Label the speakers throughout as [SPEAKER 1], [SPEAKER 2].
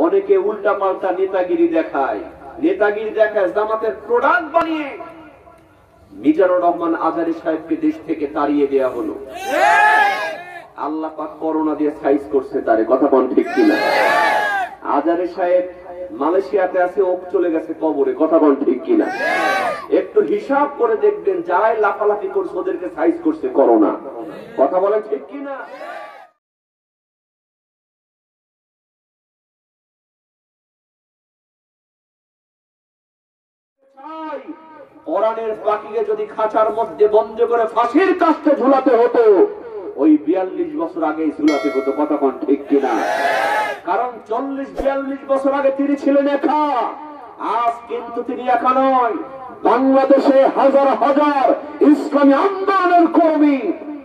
[SPEAKER 1] অনেকে উল্টা পাল্টা নেতাগিরি দেখায়, জামাতের প্রোডাক্ট বানিয়ে মিজানুর রহমান আজহারী সাহেবকে দেশ থেকে তাড়িয়ে দেওয়া হলো। আল্লাহ পাক করোনা দিয়ে সাইজ করছে তারে, কথা বল ঠিক কিনা? আজহারী সাহেব মালয়েশিয়াতে আছে, ওক চলে গেছে কবরে, কথা বল ঠিক কিনা? একটু হিসাব করে দেখবেন যারাই লাফালাফি করছে ওদেরকে সাইজ করছে করোনা, কথা বলেন ঠিক কিনা? কোরআনের পাখিকে যদি খাঁচার মধ্যে বন্ধ করে ফাঁসির কাস্তে ঝুলাতে হতো, ওই 42 বছর আগেই ঝুলাতে হতো, কথা কোন ঠিক কিনা? কারণ 40-42 বছর আগে তিনি ছিলেন একা, আজ কিন্তু তিনি একা নয়। বাংলাদেশে হাজার হাজার ইসলামী আন্দোলনের কর্মী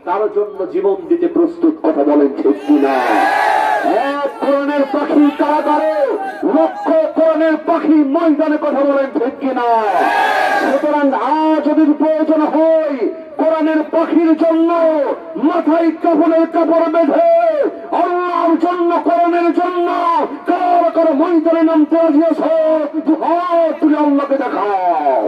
[SPEAKER 1] তার জন্য জীবন দিতে প্রস্তুত, কথা বলেন ঠিক কিনা? এক কোরআনের পাখি কারাগারে, লক্ষ কোরআনের পাখি ময়দানে, কথা বলেন ঠিক কিনা? সুতরাং আজ যদি প্রয়োজন হয় কোরআনের পাখির জন্য মাথায় কাপড়ের কাপড় বেঁধে আল্লাহর জন্য, কোরআনের জন্য কার কার ময়দানে নামতে আসিয়েছ, হাত তুলে আল্লাহকে দেখাও।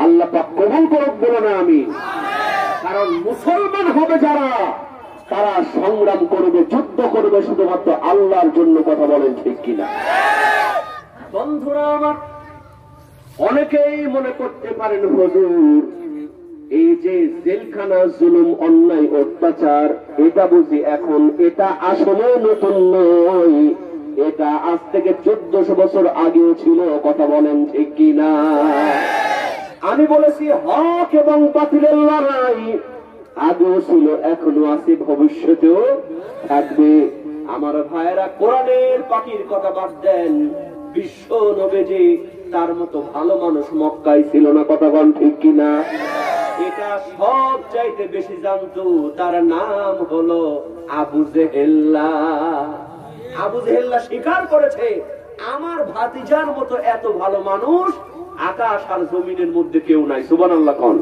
[SPEAKER 1] আল্লাহ পাক কবুল করুক বলো না আমি। কারণ মুসলমান হবে যারা, তারা সংগ্রাম করবে, যুদ্ধ করবে শুধুমাত্র আল্লাহর জন্য, কথা বলেন ঠিক কিনা? বন্ধুরা আমার, অনেকেই মনে করতে পারেন হুজুর এই যে জেলখানা, জুলুম, অন্যায়, অত্যাচার, এটা বুঝি এখন, এটা আসলে নতুন নয়, এটা আজ থেকে 1400 বছর আগেও ছিল, কথা বলেন ঠিক কিনা? আমি বলেছি হক এবং বাতিলের লড়াই আগেও ছিল, এখনো আছে, ভবিষ্যতেও থাকবে। আমার ভাইয়েরা, কোরআনের পাখির কথা বাদ দেন, বিশ্ব নবীজি তার মতো ভালো মানুষ মক্কায় ছিল না, কথা বল ঠিক কিনা? এটা সব চাইতে বেশি জানতো, তার নাম হলো আবু জেহেল্লা। আবু জেহেল্লা স্বীকার করেছে আমার ভাতিজার মতো এত ভালো মানুষ আকাশ আর জমিনের মধ্যে কেউ নাই, সুবহানাল্লাহ কোন।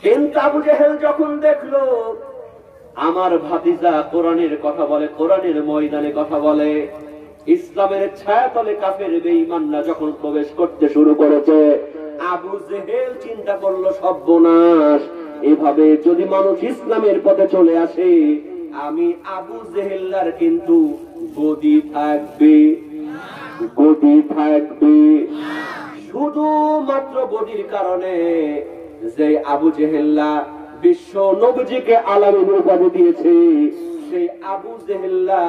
[SPEAKER 1] কিন্তু আবু জেহেল যখন দেখলো আমার ভাতিজা কোরআনের কথা বলে, কোরআনের ময়দানে কথা বলে, ইসলামের ছায়াতলে কাফের বেঈমানরা যখন প্রবেশ করতে শুরু করেছে, আবু জেহেল চিন্তা করলো সর্বনাশ, এভাবে যদি মানুষ ইসলামের পথে চলে আসে, আমি আবু জেহেল্লার কিন্তু গদি থাকবে, গদি থাকবে। শুধুমাত্র গদির কারণে যে আবু জেহেল্লা বিশ্ব নবীজিকে আলামিন উপাধি দিয়েছে, সেই আবু জেহেল্লা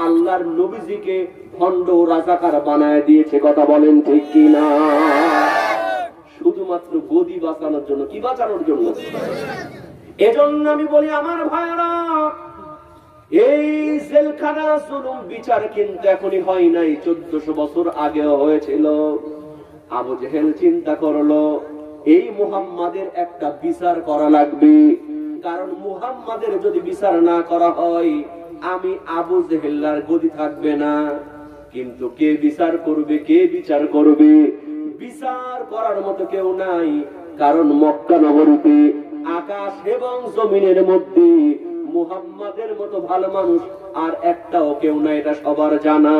[SPEAKER 1] আল্লাহর নবীজিকে ভণ্ড রাজাকার বানায় দিয়েছে, কথা বলেন ঠিক কিনা? শুধুমাত্র গদি বাঁচানোর জন্য, কি বাঁচানোর জন্য? এজন্য আমি বলি আমার ভাইরা, এই জেলখানা জুলুম বিচার কিন্তু এখনই হয় নাই, 1400 বছর আগেও হয়েছিল। আবু জেহেল চিন্তা করলো এই মুহাম্মাদের একটা বিচার করা লাগবে, কারণ মুহাম্মাদের যদি বিচার না করা হয় আমি আবু জেহেল্লার গদি থাকবে না। কিন্তু কে বিচার করবে, কে বিচার করবে? বিচার করার মতো কেউ নাই, কারণ মক্কা নগরীতে আকাশ এবং জমিনের মধ্যে মুহাম্মাদের মতো ভালো মানুষ আর একটাও কেউ নাই, এটা সবার জানা।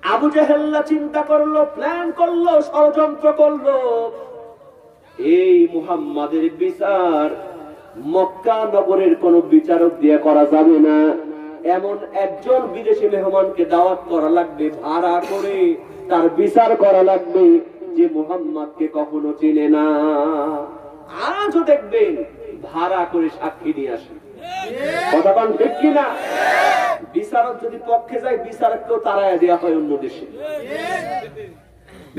[SPEAKER 1] আবু জেহেল্লা চিন্তা করলো, প্ল্যান করলো, ষড়যন্ত্র করলো, এই মুহাম্মাদের বিচার মক্কা নগরের কোন বিচারক দিয়ে করা যাবে না, এমন একজন বিদেশি মেহমানকে দাওয়াত করা লাগবে, ভাড়া করে তার বিচার করা লাগবে, যে মুহাম্মাদকে কখনো চেনে না। আজও দেখবেন ভাড়া করে সাক্ষী নিয়ে আসে, কথা বলেন ঠিক কিনা? বিচারক যদি পক্ষে যায়, বিচারককেও তাড়ায় দেওয়া হয় অন্য দেশে।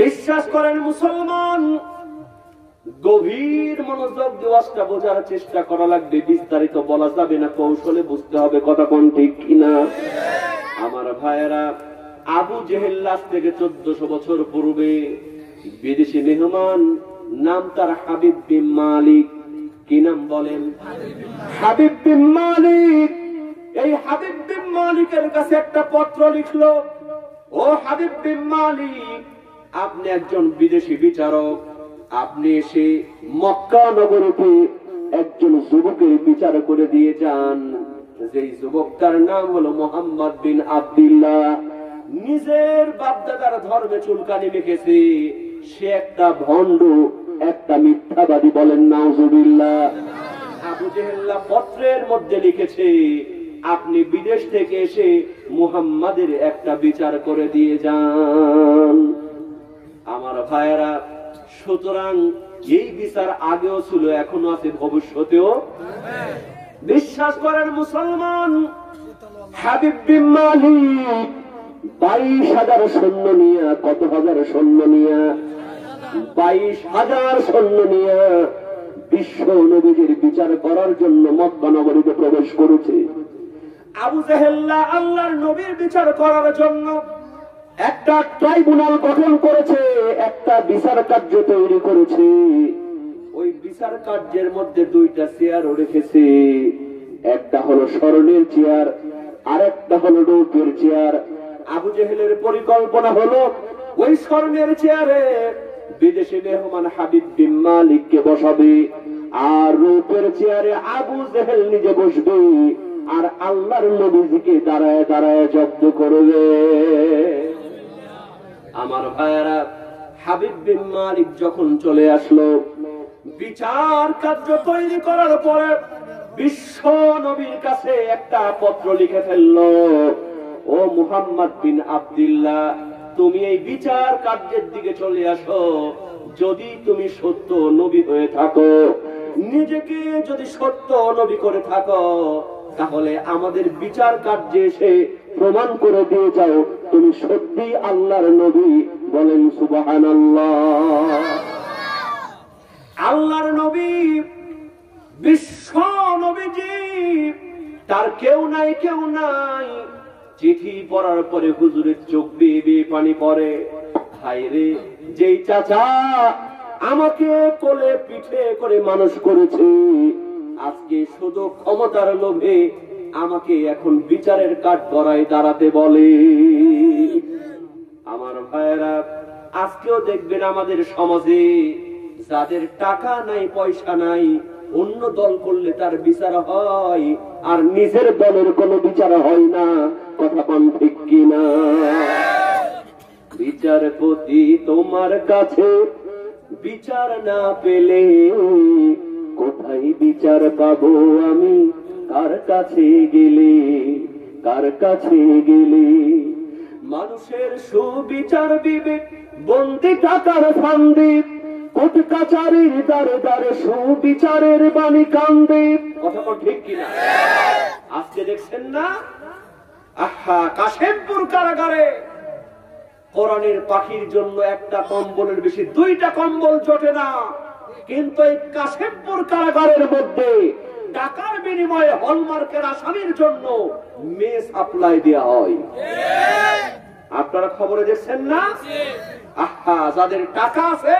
[SPEAKER 1] বিশ্বাস করেন মুসলমান, গভীর মনোযোগ দেওয়াটা বোঝার চেষ্টা করা লাগবে, বিস্তারিত বলা যাবে না, কৌশলে বুঝতে হবে, কথা কোন ঠিক কিনা? আমার ভাইয়েরা, আবু জেহেল থেকে 1400 বছর পূর্বে বিদেশি মেহমান নাম তার হাবিব বিন মালিক। কি নাম বলেন? হাবিব বিন মালিক। এই হাবিব বিন মালিকের কাছে একটা পত্র লিখলো, ও হাবিব বিন মালিক, আপনি একজন বিদেশি বিচারক, আপনি এসে মক্কা নগরীতে একজন যুবকের বিচার করে দিয়ে যান। যেই যুবকটার নাম হলো মুহাম্মদ বিন আব্দুল্লাহ, নিজের বাপদাদার ধর্মে চুলকানি মেখেছে, সে একটা ভণ্ড, একটা মিথ্যাবাদী। বলেন নাউজুবিল্লাহ। আবু জেহেল পত্রের মধ্যে লিখেছে, আপনি বিদেশ থেকে এসে মুহাম্মাদের একটা বিচার করে দিয়ে যান। আমার ভাইয়েরা, সুতরাং এই বিচার আগেও ছিল, এখনো আছে, ভবিষ্যতেও। বিশ্বাস করেন মুসলমান, হাবিব বিন মালিক 22,000 সৈন্য নিয়ে, কত হাজার সৈন্য নিয়ে, 22,000 সৈন্য নিয়ে বিশ্ব নবীজির বিচার করার জন্য মক্কা নগরীতে প্রবেশ করেছে। আবু জেহেল আল্লাহর নবীর বিচার করার জন্য একটা ট্রাইব্যুনাল গঠন করেছে, একটা বিচার কার্য তৈরি করেছে। ওই বিচার কার্যের মধ্যে দুইটা চেয়ার রেখেছে, একটা হলো স্বর্ণের চেয়ার, আর একটা হলো রৌপ্যের চেয়ার। আবু জেহেলের পরিকল্পনা হলো ওই স্বর্ণের চেয়ারে বিদেশি মেহমান হাবিব বিন মালিককে বসাবে, আর রৌপ্যের চেয়ারে আবু জেহেল নিজে বসবে, আর আল্লাহর নবীজিকে দাঁড়ায় দাঁড়ায় জব্দ করবে। আমার ভাইয়েরা, হাবিব বিন মালিক যখন চলে আসলো, বিচার কার্য তৈরি করার পরে বিশ্ব নবীর কাছে একটা পত্র লিখে ফেললো, ও মুহাম্মদ বিন আব্দুল্লাহ, তুমি এই বিচার কার্যের দিকে চলে আসো। যদি তুমি সত্য নবী হয়ে থাকো, নিজেকে যদি সত্য নবী করে থাকো, তাহলে আমাদের বিচার কার্যে এসে প্রমাণ করে দিয়ে যাও তুমি সত্যি আল্লাহর নবী। বলেন সুবহানাল্লাহ। আল্লাহর নবী, বিশ্ব নবীজি, তার কেউ নাই, কেউ নাই। চিঠি পড়ার পরে হুজুরের চোখ বেয়ে বেয়ে পানি পড়ে। হায়রে, যেই চাচা আমাকে কোলে পিঠে করে মানুষ করেছে, আজকে শুধু ক্ষমতার লোভে আমাকে এখন বিচারের কাঠ গড়ায় দাঁড়াতে বলে। আমার ভাইয়েরা, আজকেও দেখবেন আমাদের সমাজে যাদের টাকা নাই, পয়সা নাই, অন্য দল করলে তার বিচার হয়, আর নিজের দলের কোনো বিচার হয় না। কথা পান ঠিক কিনা? বিচারপতি তোমার কাছে বিচার না পেলে কোথায় বিচার পাবো আমি? কার কাছে গেলে, কার কাছে গেলে? মানুষের সুবিচার বিবেক বন্দি টাকার ফান্দি, কোর্ট কাচারির দ্বারে দ্বারে সুবিচারের বাণী কান্দে। কথা ঠিক কিনা? আজকে দেখছেন না, আহা, কাশেমপুর কারাগারে কোরআনের পাখির জন্য একটা কম্বলের বেশি 2টা কম্বল জোটে না, কিন্তু এই কাশেমপুর কারাগারের মধ্যে টাকার বিনিময়ে হলমার্কের আসামির জন্য মেয়ে সাপ্লাই দেওয়া হয়। আপনারা খবরে দেখছেন না? আহা, যাদের টাকা আছে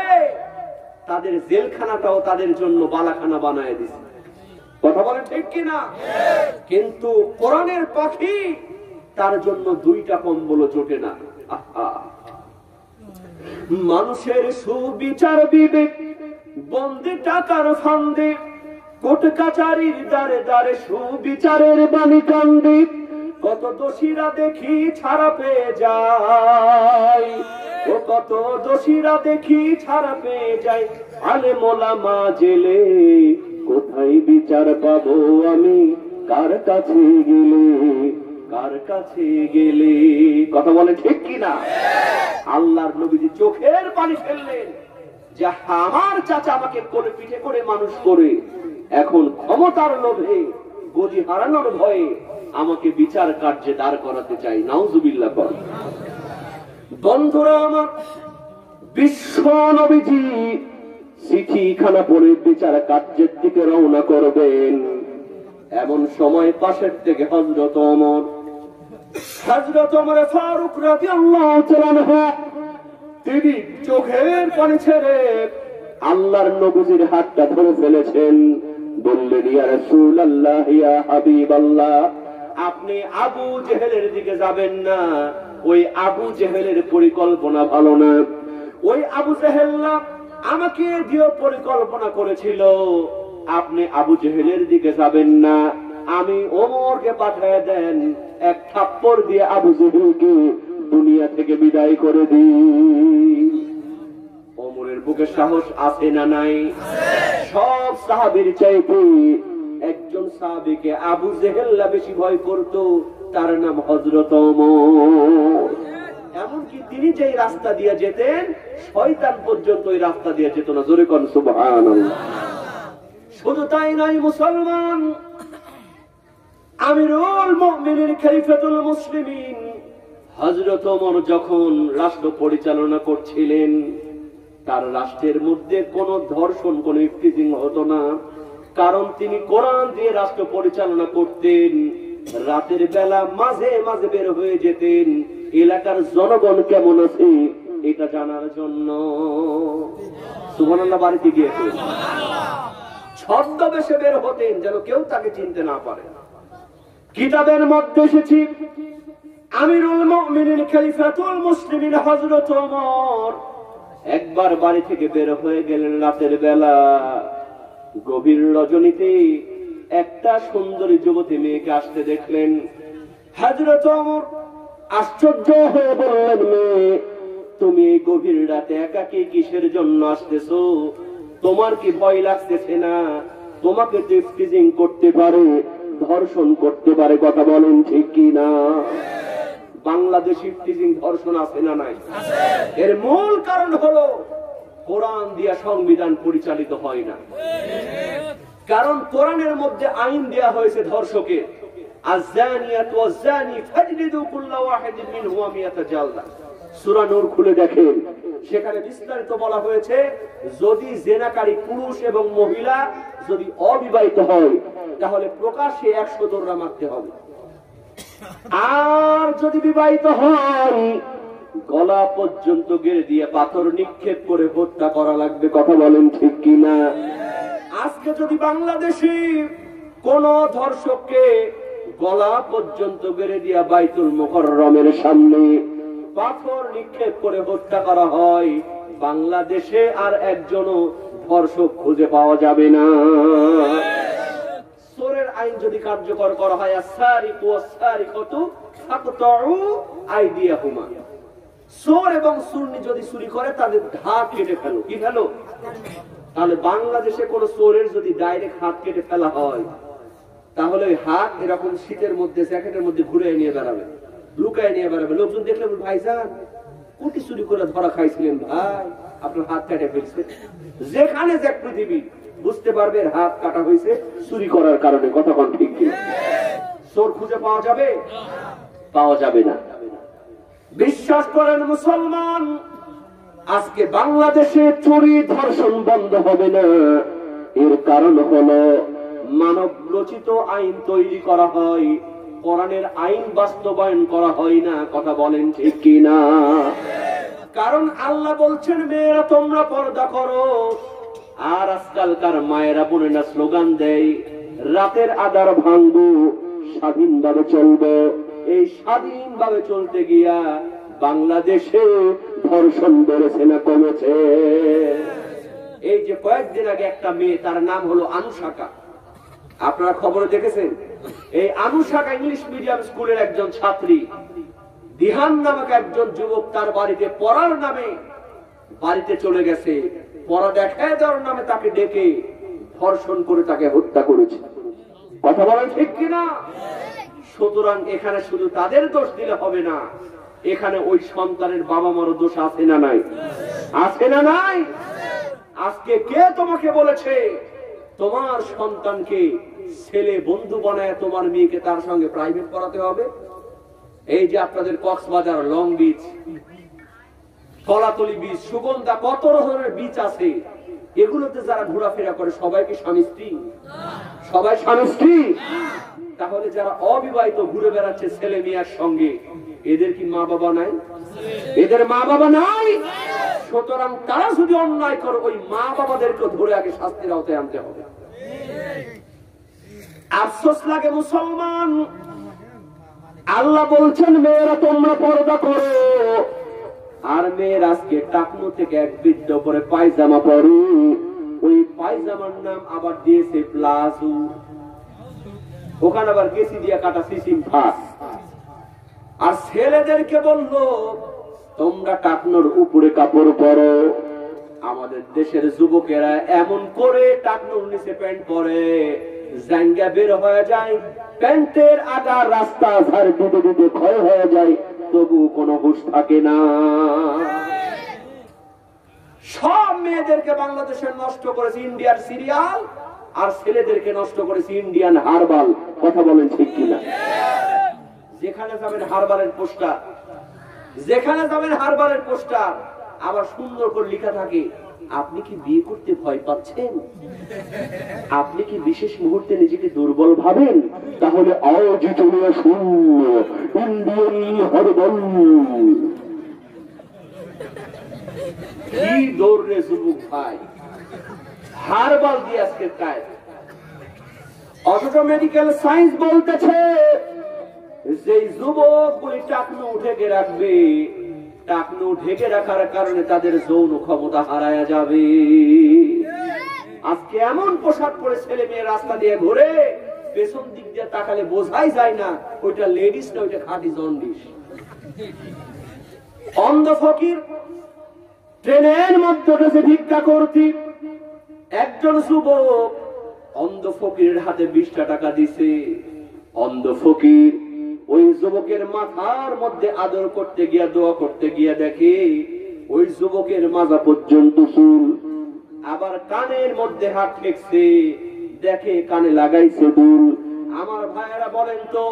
[SPEAKER 1] তাদের জেলখানাটাও তাদের জন্য বালাখানা বানায় দিছে। কথা বলেন ঠিক কিনা? কিন্তু কোরআনের পাখি, তার জন্য 2টা কম্বল জোটে না। আহা, মানুষের সুবিচার বিবেক বন্দি টাকার ফান্দে, কোর্ট কাচারির দ্বারে দ্বারে সুবিচারের বাণী কান্দে। কত দোষীরা দেখি ছাড়া পেয়ে যায়, ও কত দোষীরা দেখি ছাড়া পেয়ে যায়। আলেম ওলামা জেলে কোথায় বিচার পাবো আমি? কার কাছে গেলে, কার কাছে গেলে? কথা বলে ঠিক কিনা? আল্লাহর নবীজি চোখের পানি ফেললেন যে আমার চাচা আমাকে কোলে পিঠে করে মানুষ করে এখন ক্ষমতার লোভে, গদি হারানোর ভয়ে আমাকে বিচার কার্যে দাঁড় করাতে চাই। নাউজুবিল্লাহ। বন্ধুরা আমার, বিশ্ব নবীজি চিঠিখানা পড়ে বিচার কার্যের দিকে রওনা করবেন। এমন সময় পাশের থেকে হযরত ওমর ফারুক রাদিয়াল্লাহু তাআলা তিনি চোখের পানি ছেড়ে আল্লাহর নবীর হাতটা ধরে ফেলেছেন, বললেন ইয়া রাসূলুল্লাহ ইয়া হাবিবাল্লাহ, আপনি আবু জেহেলের দিকে যাবেন না, ওই আবু জেহেলের পরিকল্পনা ভালো না। ওই আবু জেহেল আমাকে দিয়ে পরিকল্পনা করেছিল, আপনি আবু জেহেলের দিকে যাবেন না, আমি ওমরকে পাঠিয়ে দেন, এক থাপ্পড় দিয়ে আবু জেহেলকে দুনিয়া থেকে বিদায় করে দিই। ওমরের বুকে সাহস আছে না নাই? সব সাহাবীর চাইতে একজন সাহাবীকে আবু জেহেল বেশি ভয় করত, তার নাম হযরত ওমর। এমনকি তিনি যেই রাস্তা দিয়ে যেতেন, শয়তান পর্যন্ত ওই রাস্তা দিয়ে যেত না। জোরে কোন সুবহানাল্লাহ। শুধু তাই নয় মুসলমান, আমিরুল মুমিনিন খলিফাতুল মুসলিমিন হযরত ওমর যখন রাষ্ট্র পরিচালনা করছিলেন, তার রাষ্ট্রের মধ্যে কোনো ধর্ষণ, কোনো ইফতিজিং হতো না, কারণ তিনি কোরআন দিয়ে রাষ্ট্র পরিচালনা করতেন। রাতের বেলা মাঝে মাঝে বের হয়ে যেতেন এলাকার জনগণ কেমন আছে এটা জানার জন্য। সুবহানাল্লাহ। বাড়িতে গিয়ে ছদ্মবেশে বের হতেন যেন কেউ তাকে চিনতে না পারে। কিতাবের মধ্যে এসেছে আমিরুল মুমিনিন খলিফাতুল মুসলিমিন হযরত ওমর একবার বাড়ি থেকে বের হয়ে গেলেন রাতের বেলা। গভীর রজনীতে একটা সুন্দরী যুবতী মেয়েকে আসতে দেখলেন। হযরত ওমর আশ্চর্য হয়ে বললেন, মেয়ে, তুমি এই গভীর রাতে একাকী কিসের জন্য আসতেছো? তোমার কি ভয় লাগতেছে না? তোমাকে তো ইফতিজিং করতে পারে, ধর্ষণ করতে পারে, কথা বলেন ঠিক কি না? বাংলাদেশে ইফতিজিং ধর্ষণ আছে না নাই? এর মূল কারণ হলো কোরআন দিয়া সংবিধান পরিচালিত হয় না। কারণ কোরআনের মধ্যে আইন দেয়া হয়েছে ধর্ষকের, আয-যানিয়াতু ওয়াজ-যানি ফাজলিদু কুল্লা ওয়াহিদিন মিনহুমা মিয়াতা জালদা। সূরা নূর খুলে দেখেন, সেখানে বিস্তারিত বলা হয়েছে, যদি জেনাকারী পুরুষ এবং মহিলা যদি অবিবাহিত হয় তাহলে প্রকাশ্যে 100 দৌড়া মারতে হবে, আর যদি বিবাহিত হয় গলা পর্যন্ত গেড়ে দিয়ে পাথর নিক্ষেপ করে হত্যা করা লাগবে। কথা বলেন ঠিক কিনা? আজকে যদি বাংলাদেশে কোন ধর্ষককে গলা পর্যন্ত গেড়ে দিয়া বাইতুল মুকাররমের সামনে পাথর নিক্ষেপ করে হত্যা করা হয়, বাংলাদেশে আর একজনও ধর্ষক খুঁজে পাওয়া যাবে না। চোরের আইন যদি কার্যকর করা হয়, আস-সারিকু ওয়াস-সারিকাতু ফাকতাউ আইদিয়াহুমা, চোর এবং চুরনি যদি চুরি করে তাদের হাত কেটে ফেলো। কি ফেলো? তাহলে বাংলাদেশে কোন চোরের যদি ডাইরেক্ট হাত কেটে ফেলা হয়, তাহলে ওই হাত এরকম শীতের মধ্যে জ্যাকেটের মধ্যে ঘুরে নিয়ে বেড়াবে, লুকায় নিয়ে বেড়াবে। লোকজন দেখলে ভাইজান কোটি চুরি করে ধরা খাইছিলেন, ভাই আপনার হাত কেটে ফেলছে। যেখানে যাক পৃথিবী বুঝতে পারবে হাত কাটা হয়েছে চুরি করার কারণে। কথা কোন ঠিক কি? চোর খুঁজে পাওয়া যাবে? পাওয়া যাবে না। বিশ্বাস করেন মুসলমান, আজকে বাংলাদেশে চুরি ধর্ষণ বন্ধ হবে না। এর কারণ হলো মানব রচিত আইন তৈরি করা হয়, কোরআনের আইন বাস্তবায়ন করা হয় না। কথা বলেন ঠিক কি না? কারণ আল্লাহ বলছেন, মেয়েরা তোমরা পর্দা করো। আর আজকালকার মায়েরা বোনেরা স্লোগান দেয়, রাতের আধার ভাঙবো, স্বাধীনভাবে চলবো। এই স্বাধীনভাবে চলতে গিয়া বাংলাদেশে ধর্ষণ বেড়েছে না কমেছে? এই যে কয়েকদিন আগে একটা মেয়ে, তার নাম হলো আনুশাকা, আপনারা খবরে দেখেছেন। এই আনুশাকা ইংলিশ মিডিয়াম স্কুলের একজন ছাত্রী। দিহান নামক একজন যুবক তার বাড়িতে পড়ার নামে বাড়িতে চলে গেছে, পড়া দেখায় দেওয়ার নামে তাকে ডেকে ধর্ষণ করে তাকে হত্যা করেছে। কথা বলেন ঠিক কিনা? সুতরাং এখানে শুধু তাদের দোষ দিলে হবে না, এখানে ওই সন্তানের বাবা মারও দোষ আছে না নাই? আছে না নাই? আজকে কে তোমাকে বলেছে তোমার সন্তানকে ছেলে বন্ধু বানায় তোমার মেয়েকে তার সঙ্গে প্রাইভেট পড়াতে হবে? এই যে আপনাদের Cox's Bazar, long beach, Kolatoli beach, Sugandha, কত ধরনের বিচ আছে, এগুলোতে যারা ঘোরাফেরা করে সবাই কি স্বামী স্ত্রী? সবাই স্বামী স্ত্রী। তাহলে যারা অবিবাহিত ঘুরে বেড়াচ্ছে ছেলে মেয়ের সঙ্গে, এদের কি মা বাবা নাই? এদের মা বাবা নাই? সুতরাং তারা যদি অন্যায় করে ওই মা বাবাদেরকে ধরে আগে শাস্তির আওতায় আনতে হবে। আফসোস লাগে মুসলমান, আল্লাহ বলছেন মেয়েরা তোমরা পর্দা করো, আর মেয়ের আজকে টাকনো থেকে এক বৃদ্ধ করে পায়জামা পরে, ওই পায়জামার নাম আবার দিয়েছে প্লাজো, ওখানে আবার গেছি দিয়া কাটা সিসিম ফাঁস। আর ছেলেদেরকে বললো তোমরা টাকনোর উপরে কাপড় পরো। আমাদের দেশের যুবকেরা এমন করে টাকনোর নিচে প্যান্ট পরে, জাঙ্গা বের হয়ে যায়, প্যান্টের আগা রাস্তা ঝাড় দিতে দিতে ক্ষয় হয়ে যায়, তবু কোনো হুঁশ থাকে না। সব মেয়েদেরকে বাংলাদেশে নষ্ট করেছে ইন্ডিয়ার সিরিয়াল, আর ছেলেদেরকে নষ্ট করেছে ইন্ডিয়ান হারবাল। কথা বলেন ঠিক কিনা? যেখানে যাবেন হারবালের পোস্টার, যেখানে যাবেন হারবালের পোস্টার, আবার সুন্দর করে লেখা থাকে আপনি কি বিয়ে করতে ভয় পাচ্ছেন, আপনি কি বিশেষ মুহূর্তে নিজেকে দুর্বল ভাবেন, তাহলে অজিতনীয় শূন্য ইন্ডিয়ান হারবাল। কি দৌড়ে যুবক ভাই, হারবাল দিয়ে আজকে কায়। অথচ মেডিকেল সায়েন্স বলতেছে যে যুবক বলে টাকনো ঢেকে রাখবে, টাকনো ঢেকে রাখার কারণে তাদের যৌন ক্ষমতা হারায় যাবে। আজকে এমন পোশাক পরে ছেলে মেয়ে রাস্তা দিয়ে ঘুরে, পেছন দিক দিয়ে তাকালে বোঝাই যায় না ওইটা লেডিস না ওইটা খাঁটি জন্ডিস। অন্ধ ফকির ট্রেনের মধ্যে উঠেছে ভিক্ষা করতে, একজন যুবক অন্ধ ফকিরের হাতে 20টা টাকা দিছে। অন্ধ ফকির ওই যুবকের মাথার মধ্যে আদর করতে গিয়া দোয়া করতে গিয়া দেখে ওই যুবকের মাজা পর্যন্ত চুল, আবার কানের মধ্যে হাত ঠেকছে, দেখে কানে লাগাইছে দুল। আমার ভাইয়েরা বলেন তো,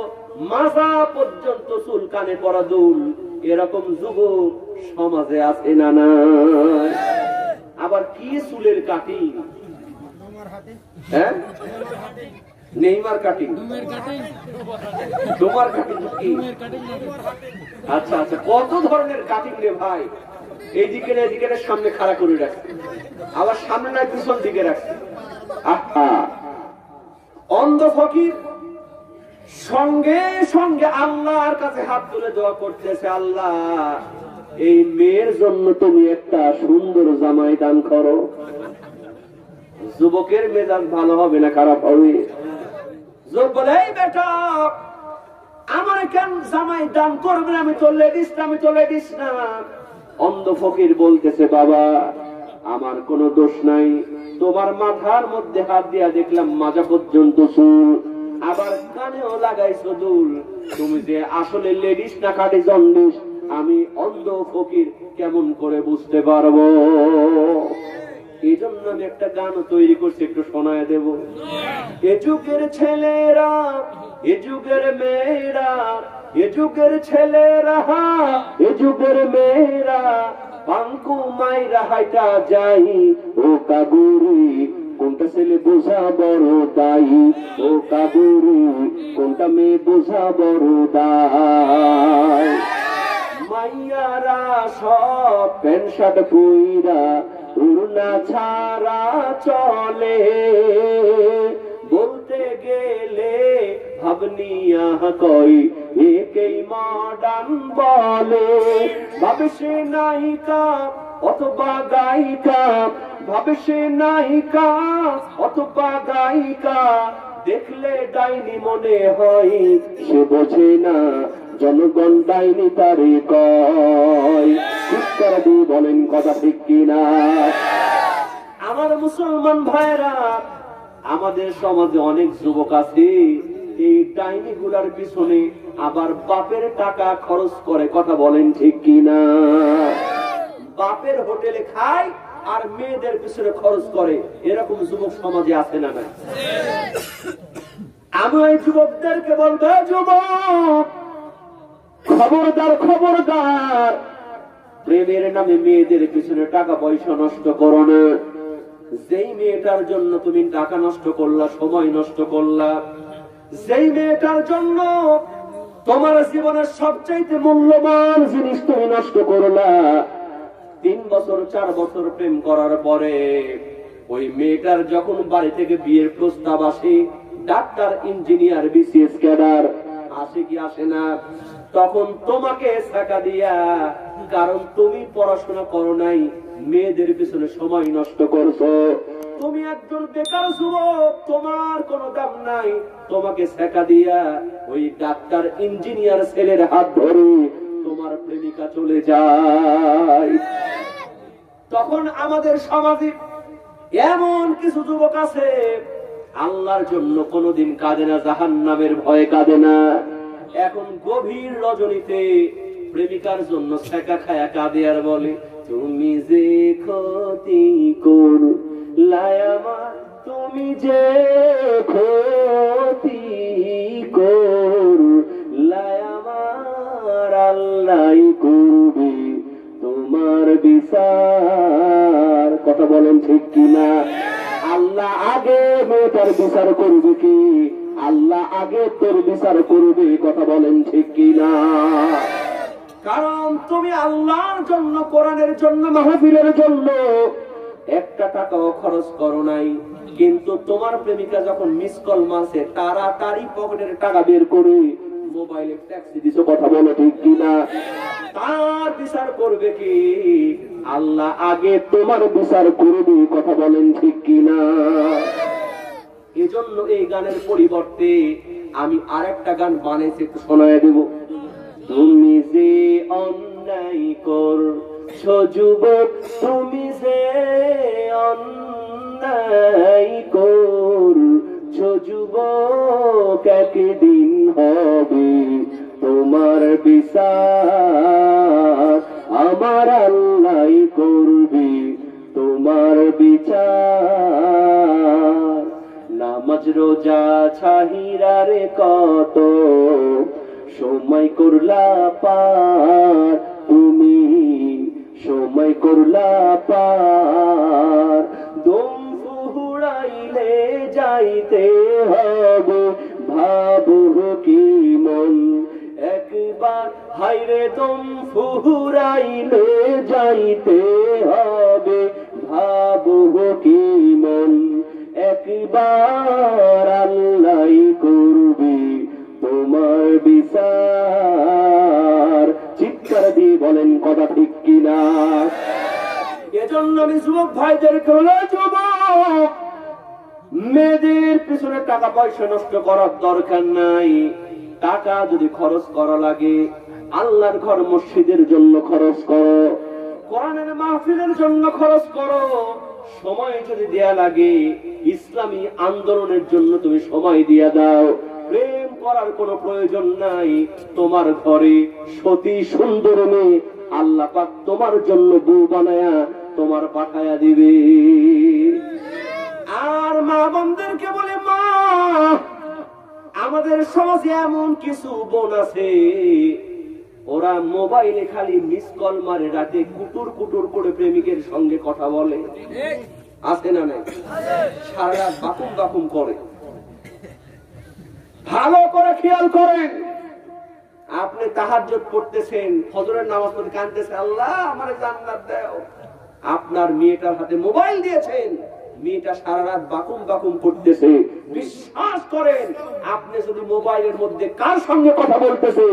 [SPEAKER 1] মাজা পর্যন্ত চুল, কানে পড়া দুল, এরকম যুবক সমাজে আছে না? না। আবার কি চুলের কাটিং, হ্যাঁ নেইমার কাটিং, ডোমার কাটিং, আচ্ছা আচ্ছা, কত ধরনের কাটিং রে ভাই। এইদিকে না এদিকে সামনে খাড়া করে রাখছে, আবার সামনে না পিছন দিকে রাখছে। আহা, অন্ধ ফকির সঙ্গে সঙ্গে আল্লাহর কাছে হাত তুলে দোয়া করতেছে, আল্লাহ এই মেয়ের জন্য তুমি একটা সুন্দর জামাই দান করো। যুবকের মেজাজ ভালো হবে না খারাপ হবে? যুবক বলে, এই বেটা আমার কেন জামাই দান করবে? আমি তো লেডিস না। অন্ধ ফকির বলতেছে, বাবা আমার কোনো দোষ নাই, তোমার মাথার মধ্যে হাত দিয়া দেখলাম মাজা পর্যন্ত চুল, আবার কানেও লাগাইছো দুল, তুমি যে আসলে লেডিস না খাঁটি জন্ডিস আমি অন্ধ ফকির কেমন করে বুঝতে পারবো? এই জন্য আমি একটা গান তৈরি করছি, একটু শোনায় দেব। এ যুগের ছেলেরা, এ যুগের মেয়েরা, এ যুগের ছেলেরা, এ যুগের মেয়েরা, পাঙ্কু মাইরা হাইটা যাই, ও কাগুরি কোনটা ছেলে বোঝা বড় দায়ী, ও কাগুরি কোনটা মেয়ে বোঝা বড় দায়। মাইয়ারা সব প্যান্ট শার্ট পইরা উড়না ছাড়া চলে, বলতে গেলে ভাবনিয়া কই একেই মডার্ন বলে। ভাবে সে নায়িকা অথবা গায়িকা, ভাবে সে নায়িকা অথবা গায়িকা, দেখলে ডাইনি মনে হয়, সে বোঝে না জনগণ ডাইনি তারে কয়। চিৎকার দিয়ে বলেন কথা ঠিক কিনা? আমার মুসলমান ভাইরা, আমাদের সমাজে অনেক যুবক আছে এই ডাইনি গুলার পিছনে আবার বাপের টাকা খরচ করে। কথা বলেন ঠিক কিনা? বাপের হোটেলে খায় আর মেয়েদের পিছনে খরচ করে, এরকম যুবক সমাজে আছে না? না। আমি ওই যুবকদেরকে বলবো, যুবক খবরদার, খবরদার, প্রেমের নামে মেয়েদের পিছনে টাকা পয়সা নষ্ট করো না। যেই মেয়েটার জন্য তুমি টাকা নষ্ট করলা, সময় নষ্ট করলা, যেই মেয়েটার জন্য তোমার জীবনের সবচাইতে মূল্যবান জিনিস তুমি নষ্ট করলা, 3 বছর 4 বছর প্রেম করার পরে ওই মেয়েটার যখন বাড়ি থেকে বিয়ের প্রস্তাব আসে, ডাক্তার, ইঞ্জিনিয়ার, বিসিএস ক্যাডার আসে কি আসে না, তখন তোমাকে ছাকা দিয়া, কারণ তুমি পড়াশোনা করো নাই, মেয়েদের পিছনে সময় নষ্ট করছো, তুমি একজন বেকার যুবক, তোমার কোনো দাম নাই, তোমাকে ছাকা দিয়া ওই ডাক্তার ইঞ্জিনিয়ার ছেলের হাত ধরে তোমার প্রেমিকা চলে যায়। তখন আমাদের সমাজে এমন কিছু যুবক আছে, আল্লাহর জন্য কোনোদিন কাঁদে না, জাহান্নামের ভয়ে কাঁদে না। এখন গভীর রজনীতে প্রেমিকার জন্য ছেকা খায়া কাঁদে আর বলে, তুমি যে ক্ষতি করলাই আমার, তুমি যে ক্ষতি করলাই আমার, আল্লাহ করবে তোমার বিচার। কথা বলেন ঠিক কিনা? আল্লাহ আগে মেয়েটার বিচার করবে কি আল্লাহ আগে তোর বিচার করবে? কথা বলেন ঠিক কিনা? কারণ তুমি আল্লাহর জন্য, কোরআনের জন্য, মাহফিলের জন্য একটা টাকাও খরচ করো নাই, কিন্তু তোমার প্রেমিকা যখন মিস কল মারছে তাড়াতাড়ি পকেটের টাকা বের করে মোবাইলে ট্যাক্সি দিছো। কথা বলো ঠিক কিনা? তার বিচার করবে কি আল্লাহ আগে তোমার বিচার করবে। কথা বলেন ঠিক কিনা? এজন্য এই গানের পরিবর্তে আমি আরেকটা গান বানিয়েছি, একটু শোনায় দেব। তুমি যে অন্যায় করছো যুবক, তুমি যে অন্যায় করছো যুবক, একদিন হবে তোমার বিচার, আমার আল্লাহ করবে তোমার বিচার। নামাজ রোজা ছাহিরারে কত সময় করলা পার, তুমি সময় করলা পার, দম ফুরাইলে যাইতে হবে, ভাবো কি মন একবার, হাইরে দম ফুরাইলে যাইতে হবে, ভাবো কি মন একবার, আল্লাহ করবে তোমার বিচার। চিৎকার দিয়ে বলেন কথা ঠিক কিনা? এজন্য আমি যুবক ভাইদেরকে বলে, যুবক মেয়েদের পিছনে টাকা পয়সা নষ্ট করার দরকার নাই। টাকা যদি খরচ করা লাগে আল্লাহর ঘর মসজিদের জন্য খরচ করো, কোরআনের মাহফিলের জন্য খরচ করো, সময় যদি দেয়া লাগে ইসলামী আন্দোলনের জন্য তুমি সময় দিয়া দাও। প্রেম করার কোনো প্রয়োজন নাই। তোমার ঘরে সতী সুন্দর মেয়ে আল্লাহ পাক তোমার জন্য বউ বানায়া তোমার পাঠায়া দিবে। আর মা বোনদেরকে বলে, মা আমাদের সমাজে এমন কিছু বোন আছে, ওরা মোবাইলে খালি মিস কল মারে, রাতে কুটুর কুটুর করে প্রেমিকের সঙ্গে কথা বলে, আছে না নাই? সারা রাত বাকুম বাকুম করে। ভালো করে খেয়াল করেন, আপনি তাহাজ্জুদ পড়তেছেন, ফজরের নামাজ পড়ে কাঁদতেছেন, আল্লাহ আমারে জান্নাত দাও, আপনার মেয়েটার হাতে মোবাইল দিয়েছেন, মেয়েটা সারা রাত বাকুম বাকুম করতেছে। বিশ্বাস করেন, আপনি যদি মোবাইলের মধ্যে কার সঙ্গে কথা বলতেছে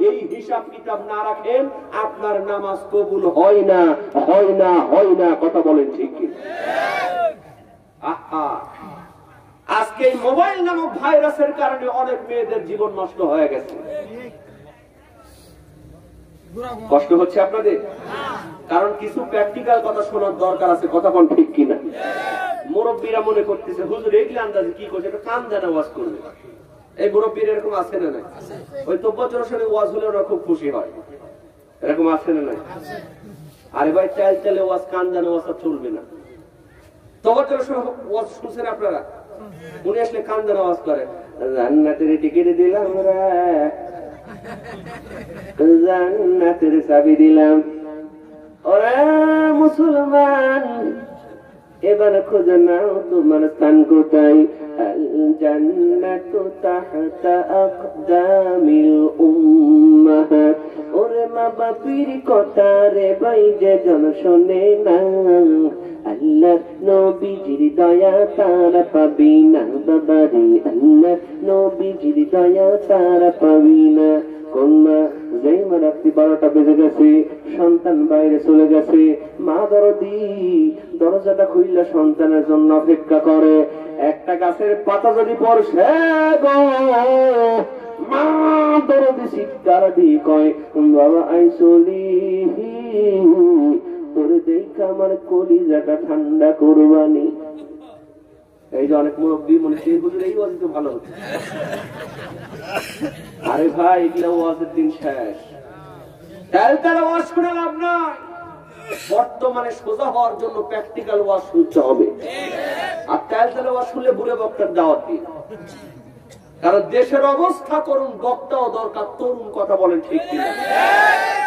[SPEAKER 1] এই হিসাব কিতাব না রাখেন, আপনার নামাজ কবুল হয় না, হয় না, হয় না। কথা বলেন ঠিক কি? আহা, আজকে এই মোবাইল নামক ভাইরাসের কারণে অনেক মেয়েদের জীবন নষ্ট হয়ে গেছে। কষ্ট হচ্ছে আপনাদের? কারণ কিছু প্র্যাকটিক্যাল কথা শোনার দরকার আছে। কথা কোন ঠিক কিনা? মুরব্বীরা মনে করতেছে হুজুর এগুলো আন্দাজে কি করছে, এটা কান জানা ওয়াজ করবে। এই মুরব্বীরা এরকম আছে না নাই? ওই তোব্বর সাথে ওয়াজ হলে ওরা খুব খুশি হয়, এরকম আছে না নাই? আরে ভাই চাল চালে ওয়াজ, কান জানা ওয়াজ চলবে না। তোব্বর ওয়াজ শুনছেন আপনারা? উনি আসলে কান জানা ওয়াজ করে, জান্নাতের টিকিট দিলাম রে, জান্নাতের চাবি দিলাম, ওরে মুসলমান এবার খুঁজে নাও তোমার স্থান কোথায়। আল জান্নাতু তাহতা আকদামিল উম্মাহাত। ওরে মা বাপির কথা রে ভাই যে জন শোনে না, আল্লাহ নবীজির দয়া তারা পাবি না বাবারে, আল্লাহ নবীজির দয়া তারা পাবি না। কন্যা যেই মা রাত্রি 12টা বেজে গেছে, সন্তান বাইরে চলে গেছে, মা দরদি দরজাটা খুললে সন্তানের জন্য অপেক্ষা করে। একটা গাছের পাতা যদি পড়ছে গো, মা দরদি চিৎকার দিয়ে কয়, বাবা আইসলি তোর দেখা আমার কলিজাটা ঠান্ডা করবানি। এই যে অনেক মুরব্বী মনে সেই হুজুর এই ওয়াজ তো ভালো হচ্ছে। আরে ভাই এগুলা ওয়াজের দিন শেষ, তারা ওয়াজ করে লাভ নাই। বর্তমানে সোজা হওয়ার জন্য প্র্যাকটিক্যাল ওয়াজ শুনতে হবে। আর তারা ওয়াজ শুনলে বুড়ে বক্তার দাওয়াত দিন, কারণ দেশের অবস্থা করুন, বক্তাও দরকার, তরুণ কথা বলেন ঠিক কিনা।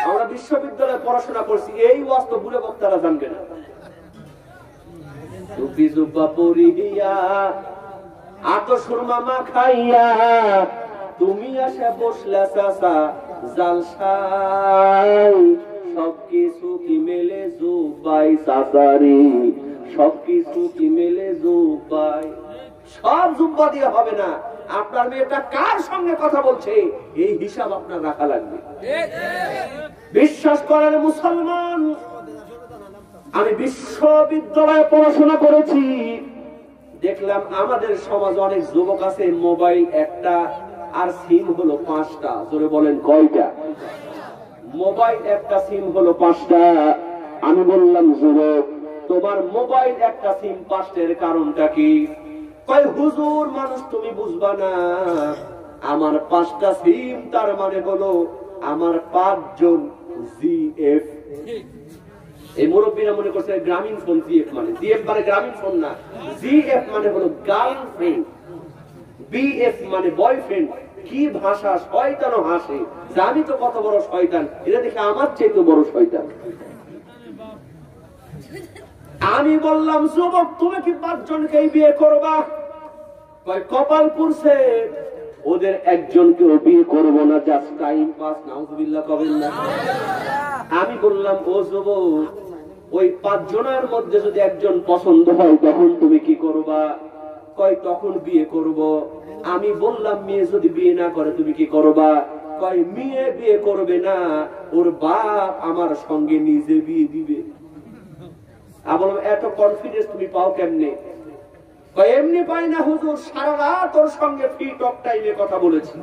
[SPEAKER 1] আমরা বিশ্ববিদ্যালয়ে পড়াশোনা করছি, এই ওয়াজ তো বুড়ে বক্তারা জানবে না। টুপি জুব্বা পরিয়া আতো সুরমা মাখাইয়া তুমি আসে বসলা চাচা জালসাই, সবকিছু কি মেলে জুব্বাই চাচারি, সবকিছু কি মেলে জুব্বাই। সব জুব্বা দিয়ে হবে না। আপনার মেয়েটা কার সঙ্গে কথা বলছে এই হিসাব আপনার রাখা লাগবে। বিশ্বাস করেন মুসলমান, আমি বিশ্ববিদ্যালয়ে পড়াশোনা করেছি, দেখলাম আমাদের সমাজ অনেক যুবক আছে মোবাইল একটা আর সিম হলো 5টা। জোরে বলেন কয়টা? মোবাইল একটা সিম হলো 5টা। আমি বললাম যুবক তোমার মোবাইল একটা সিম 5টার কারণটা কি? কয় হুজুর মানুষ তুমি বুঝবা না, আমার 5টা সিম তার মানে হলো আমার 5 জন জিএফ। এই মুরব্বীরা মনে করছে গ্রামীণ ফোন জিএফ মানে, জিএফ মানে গ্রামীণ ফোন না, জিএফ মানে হলো গার্লফ্রেন্ড, বিএফ মানে বয়ফ্রেন্ড। কি ভাষা, শয়তানও হাসে, জানি তো কত বড় শয়তান, এটা দেখে আমার চেয়ে তো বড় শয়তান। আমি বললাম যুবক তুমি কি 5 জনকেই বিয়ে করবা? কয় কপাল পুরছে, ওদের একজনকেও বিয়ে করব না, জাস্ট টাইম পাস। নাউজুবিল্লাহ কবেন না। আমি বললাম ও যুবক ওই 5 জনের মধ্যে যদি একজন পছন্দ হয় তখন তুমি কি করবা? কয় তখন বিয়ে করব। আমি বললাম মেয়ে যদি বিয়ে না করে তুমি কি করবা? কয় মেয়ে বিয়ে করবে না, ওর বাপ আমার সঙ্গে নিজে বিয়ে দিবে। আমি বললাম এত কনফিডেন্স তুমি পাও কেমনে? কয় এমনি পাই না হুজুর, সারা রাত ওর সঙ্গে ফ্রি টক টাইমে কথা বলেছি,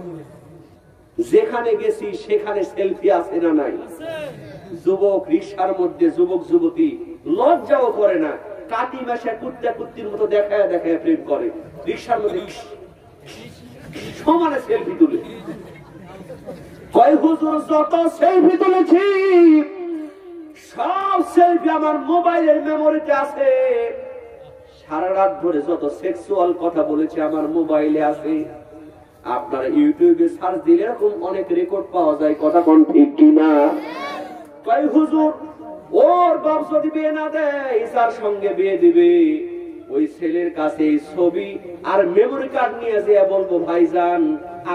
[SPEAKER 1] যেখানে গেছি সেখানে সেলফি আছে না নাই। যুবক রিকশার মধ্যে যুবক যুবতী লজ্জাও করে না, কাটি মাসে কুত্তা কুত্তির মতো দেখায় দেখায় প্রেম করে, রিকশার মধ্যে সমানে সেলফি তুলে। কয় হুজুর যত সেলফি তুলেছি সব সেলফি আমার মোবাইলের মেমোরিতে আছে, সারা রাত ধরে যত সেক্সুয়াল কথা বলেছে আমার মোবাইলে আছে। আপনারা ইউটিউবে সার্চ দিলে এরকম অনেক রেকর্ড পাওয়া যায়, কথা কোন ঠিক কিনা? কয় হুজুর ওর বাপ যদি বিয়ে না দেয় যার সঙ্গে বিয়ে দিবে ওই ছেলের কাছে ছবি আর মেমোরি কার্ড নিয়ে যেয়ে বলবো ভাইজান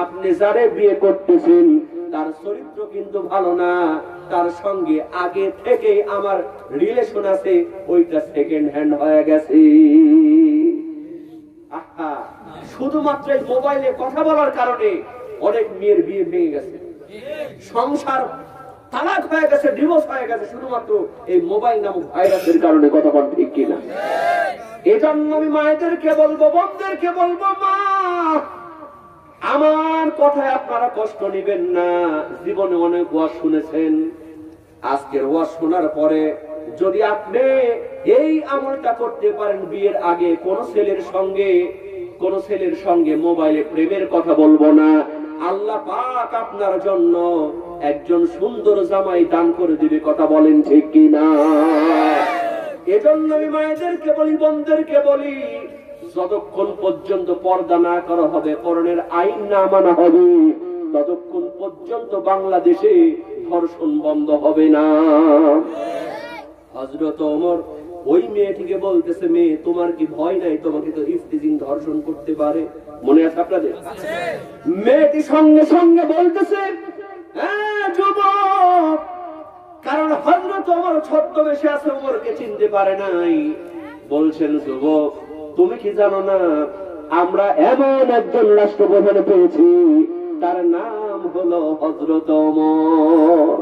[SPEAKER 1] আপনি যারে বিয়ে করতেছেন তার চরিত্র কিন্তু ভালো না, তার সঙ্গে আগে থেকে আমার রিলেশন আছে, ওইটা সেকেন্ড হ্যান্ড হয়ে গেছে। আহা, শুধুমাত্র এই মোবাইলে কথা বলার কারণে অনেক মেয়ের বিয়ে ভেঙে গেছে, সংসার তালাক হয়ে গেছে, ডিভোর্স হয়ে গেছে, শুধুমাত্র এই মোবাইল নামক ভাইরাসের কারণে। কথা বল ঠিক কিনা? এজন্য আমি মায়েদেরকে বলবো, বোনদেরকে বলবো, মা আমার কথায় আপনারা কষ্ট নেবেন না। জীবনে অনেক ওয়াজ শুনেছেন, আজকের ওয়াজ শোনার পরে যদি আপনি এই আমলটা করতে পারেন, বিয়ের আগে কোন ছেলের সঙ্গে মোবাইলে প্রেমের কথা বলবো না, আল্লাহ পাক আপনার জন্য একজন সুন্দর জামাই দান করে দিবে। কথা বলেন ঠিক কিনা? এজন্য আমি মায়েদেরকে বলি, বোনদেরকে বলি, যতক্ষণ পর্যন্ত পর্দা না করা হবে, করণের আইন না মানা হবে, ততক্ষণ পর্যন্ত বাংলাদেশে ধর্ষণ বন্ধ হবে না। হযরত ওমর ওই মেয়েটিকে বলতেছে, মেয়ে তোমার কি ভয় নাই? তোমাকে তো ইফতিজিং ধর্ষণ করতে পারে। মনে আছে আপনাদের? মেয়েটি সঙ্গে সঙ্গে বলতেছে, হ্যাঁ যুবক, কারণ হযরত ওমর ছদ্মবেশে আছে, ওমরকে চিনতে পারে নাই। বলছেন, যুবক তুমি কি জানো না, আমরা এমন একজন রাষ্ট্রপ্রধান পেয়েছি, তার নাম হলো হযরত ওমর।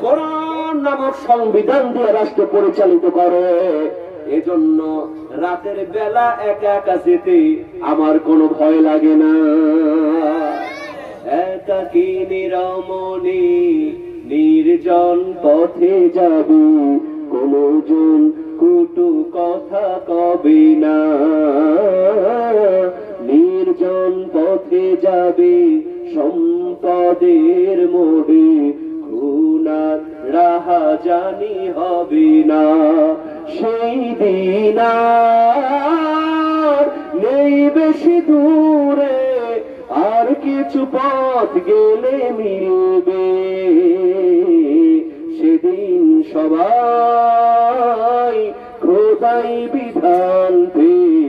[SPEAKER 1] কোরআন নামক সংবিধান দিয়ে রাষ্ট্র পরিচালিত করে। এজন্য রাতের বেলা একা একা যেতে আমার কোনো ভয় লাগে না। একাকী নিরমণি নির্জন পথে যাবি, কোনজন কুটু কথা কবে না। নির্জন পথে যাবে সম্পদের মোহে, খুনার রাহা জানি হবে না। সেই দিন আর নেই বেশি দূরে, আর কিছু পথ গেলে মিলবে। সেদিন সবাই খোদাই বিধান পেয়ে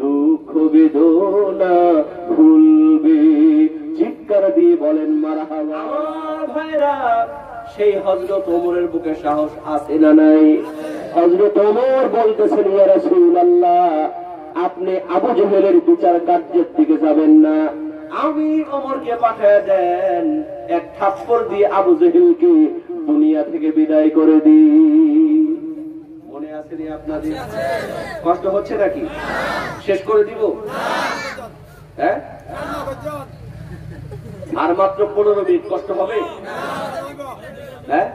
[SPEAKER 1] দুঃখ বেদনা ভুলবে। চিৎকার দিয়ে বলেন মারহাবা। ভাইরা, সেই হযরত ওমরের বুকে সাহস আছে না নাই? হযরত ওমর বলতেছেন, ইয়া রাসূলুল্লাহ, আপনি আবু জেহেলের বিচার কার্যের দিকে যাবেন না, আমি ওমরকে পাঠিয়ে দেন, এক থাপ্পড় দিয়ে আবু জেহেলকে দুনিয়া থেকে বিদায় করে দিই। মনে আছে নি আপনাদের? কষ্ট হচ্ছে নাকি? শেষ করে দিব? হ্যাঁ, আর মাত্র 15 মিনিট। কষ্ট হবে? হ্যাঁ,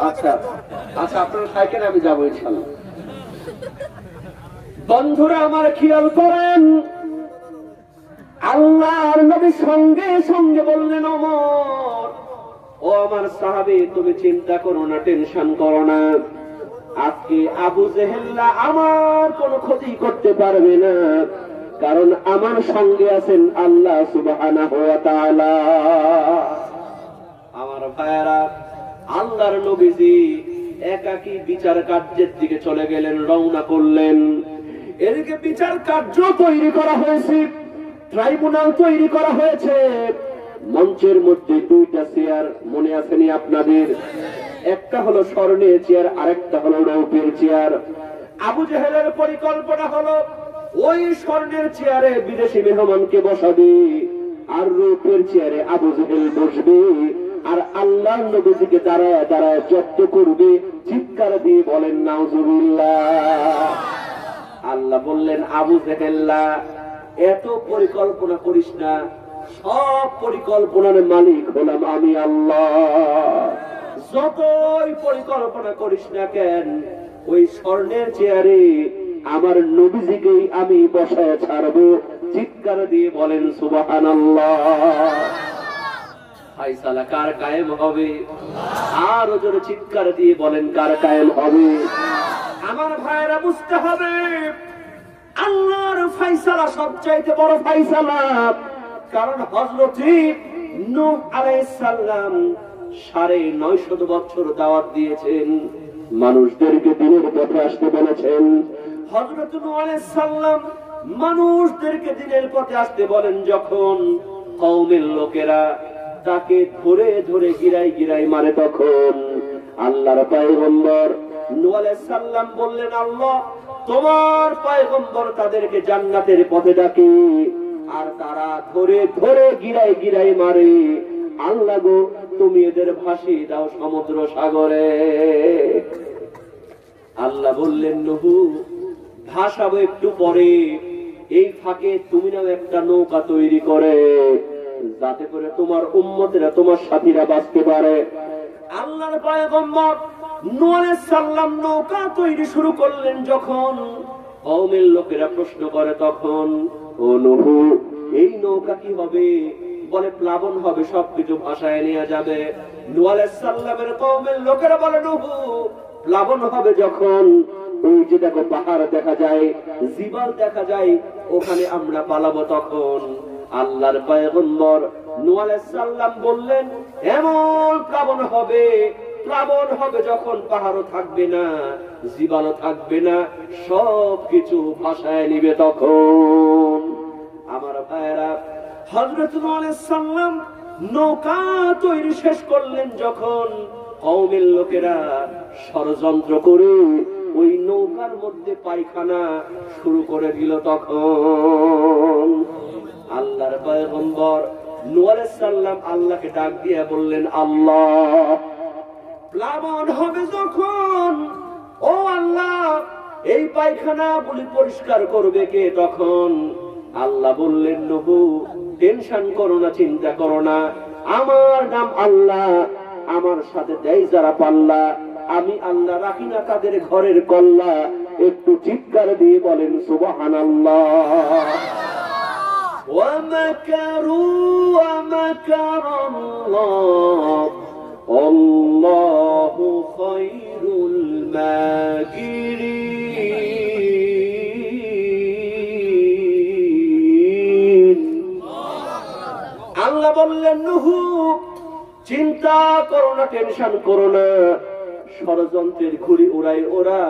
[SPEAKER 1] আচ্ছা আচ্ছা, আপনারা থাকেন, আমি যাবো ইনশাআল্লাহ। বন্ধুরা আমার খেয়াল করেন, আল্লাহর নবী সঙ্গে সঙ্গে বললেন, ওমর ও আমার সাহাবী, তুমি চিন্তা করো না, টেনশন করো না, আজকে আবু জেহেল্লা আমার কোনো ক্ষতি করতে পারবে না, কারণ আমার সঙ্গে আছেন আল্লাহ সুবহানাহু ওয়া তাআলা। আমার ভাইয়েরা, আল্লাহর নবীজি একাকী বিচার কার্যের দিকে চলে গেলেন, রওনা করলেন। এদিকে বিচার কার্য তৈরি করা হয়েছে, ট্রাইব্যুনাল তৈরি করা হয়েছে। মঞ্চের মধ্যে 2টা চেয়ার, মনে আসেনি আপনাদের? একটা হলো স্বর্ণের চেয়ার, আরেকটা হলো রৌপ্যের চেয়ার। আবু জেহেলের পরিকল্পনা হলো ওই স্বর্ণের চেয়ারে বিদেশি মেহমানকে বসাবে, আর রৌপ্যের চেয়ারে আবু জেহেল বসবে, আর আল্লাহর নবীজিকে দাঁড়ায় দাঁড়ায় জব্দ করবে। চিৎকার দিয়ে বলেন নাউজুবিল্লাহ। আল্লাহ বললেন, আবু জেহেল্লা, এত পরিকল্পনা করিস না, সব পরিকল্পনার মালিক হলাম আমি আল্লাহ। যতই পরিকল্পনা করিস না কেন, ওই স্বর্ণের চেয়ারে আমার নবীজিকেই আমি বসায় ছাড়বো। চিৎকার দিয়ে বলেন সুবহানাল্লাহ। ফায়সালা কার কায়েম হবে? আর জোরে চিৎকার দিয়ে বলেন, কার কায়েম হবে? আমার ভাইয়েরা, বুঝতে হবে আল্লাহর ফায়সালা সবচাইতে বড় ফায়সালা। কারণ হযরত নূহ আলাইহিস সালাম 950 বছর দাওয়াত দিয়েছেন, মানুষদেরকে দিনের পথে আসতে বলেছেন। হযরত নূহ আলাইহিস সালাম মানুষদেরকে দিনের পথে আসতে বলেন, যখন কওমের লোকেরা তাকে ধরে ধরে গিরাই গিরাই মারে, তখন আল্লাহর পয়গম্বর নূহ আলাইহিস সালাম বললেন, আল্লাহ তোমার পয়গম্বর তাদেরকে জান্নাতের পথে ডাকে, আর তারা ধরে ধরে গিরাই গিরাই মারে। আল্লাহ গো, তুমি এদের ভাসিয়ে দাও সমুদ্র সাগরে। আল্লাহ বললেন, নূহ ভাসাবো একটু পরে, এই ফাঁকে তুমি নাও একটা নৌকা তৈরি করে, যাতে করে তোমার উম্মতেরা, তোমার সাথীরা বাঁচতে পারে। আল্লাহর পয়গম্বর নূহ আলাইহিস সালাম নৌকা তৈরি শুরু করলেন। যখন কওমের লোকেরা প্রশ্ন করে, তখন ও নূহ, এই নৌকা কি হবে? বলে প্লাবন হবে, সবকিছু ভাসায় নিয়ে যাবে। নূহ আলাইহিস সালামের কওমের লোকেরা বলে, নূহ প্লাবন হবে যখন, ওই যে দেখো পাহাড় দেখা যায়, জিবাল দেখা যায়, ওখানে আমরা পালাবো। তখন আল্লাহর পয়গম্বর নূহ আলাইহিস সালাম বললেন, এমন প্লাবন হবে প্লাবন হবে যখন, পাহাড়ও থাকবে না, জীবাণু থাকবে না, সব কিছু ভাসায় নিবে তখন। আমার ভাইয়েরা, হযরত নূহ আলাইহিস সালাম নৌকা তৈরি শেষ করলেন যখন, কওমের লোকেরা ষড়যন্ত্র করে ওই নৌকার মধ্যে পায়খানা শুরু করে দিল তখন। আল্লাহর পয়গম্বর নূহ আলাইহিস সালাম আল্লাহকে ডাক দিয়ে বললেন, আল্লাহ, প্লাবন হবে যখন, ও আল্লাহ, এই পায়খানা গুলি পরিষ্কার করবে কে তখন? আল্লাহ বললেন, নূহ, টেনশন করো না, চিন্তা করো না, আমার নাম আল্লাহ, আমার সাথে দেয় যারা পাল্লা, আমি আল্লাহ রাখি না তাদের ঘরের কল্লা। একটু চিৎকার দিয়ে বলেন সুবহানাল্লাহ। ওয়ামাকারু ওয়ামাকারাল্লাহ আল্লাহু খায়রুল মাকিরিন। আল্লাহ বললেন, নূহ, চিন্তা করো না, টেনশন করো না, ষড়যন্ত্রের ঘুড়ি উড়াই ওরা,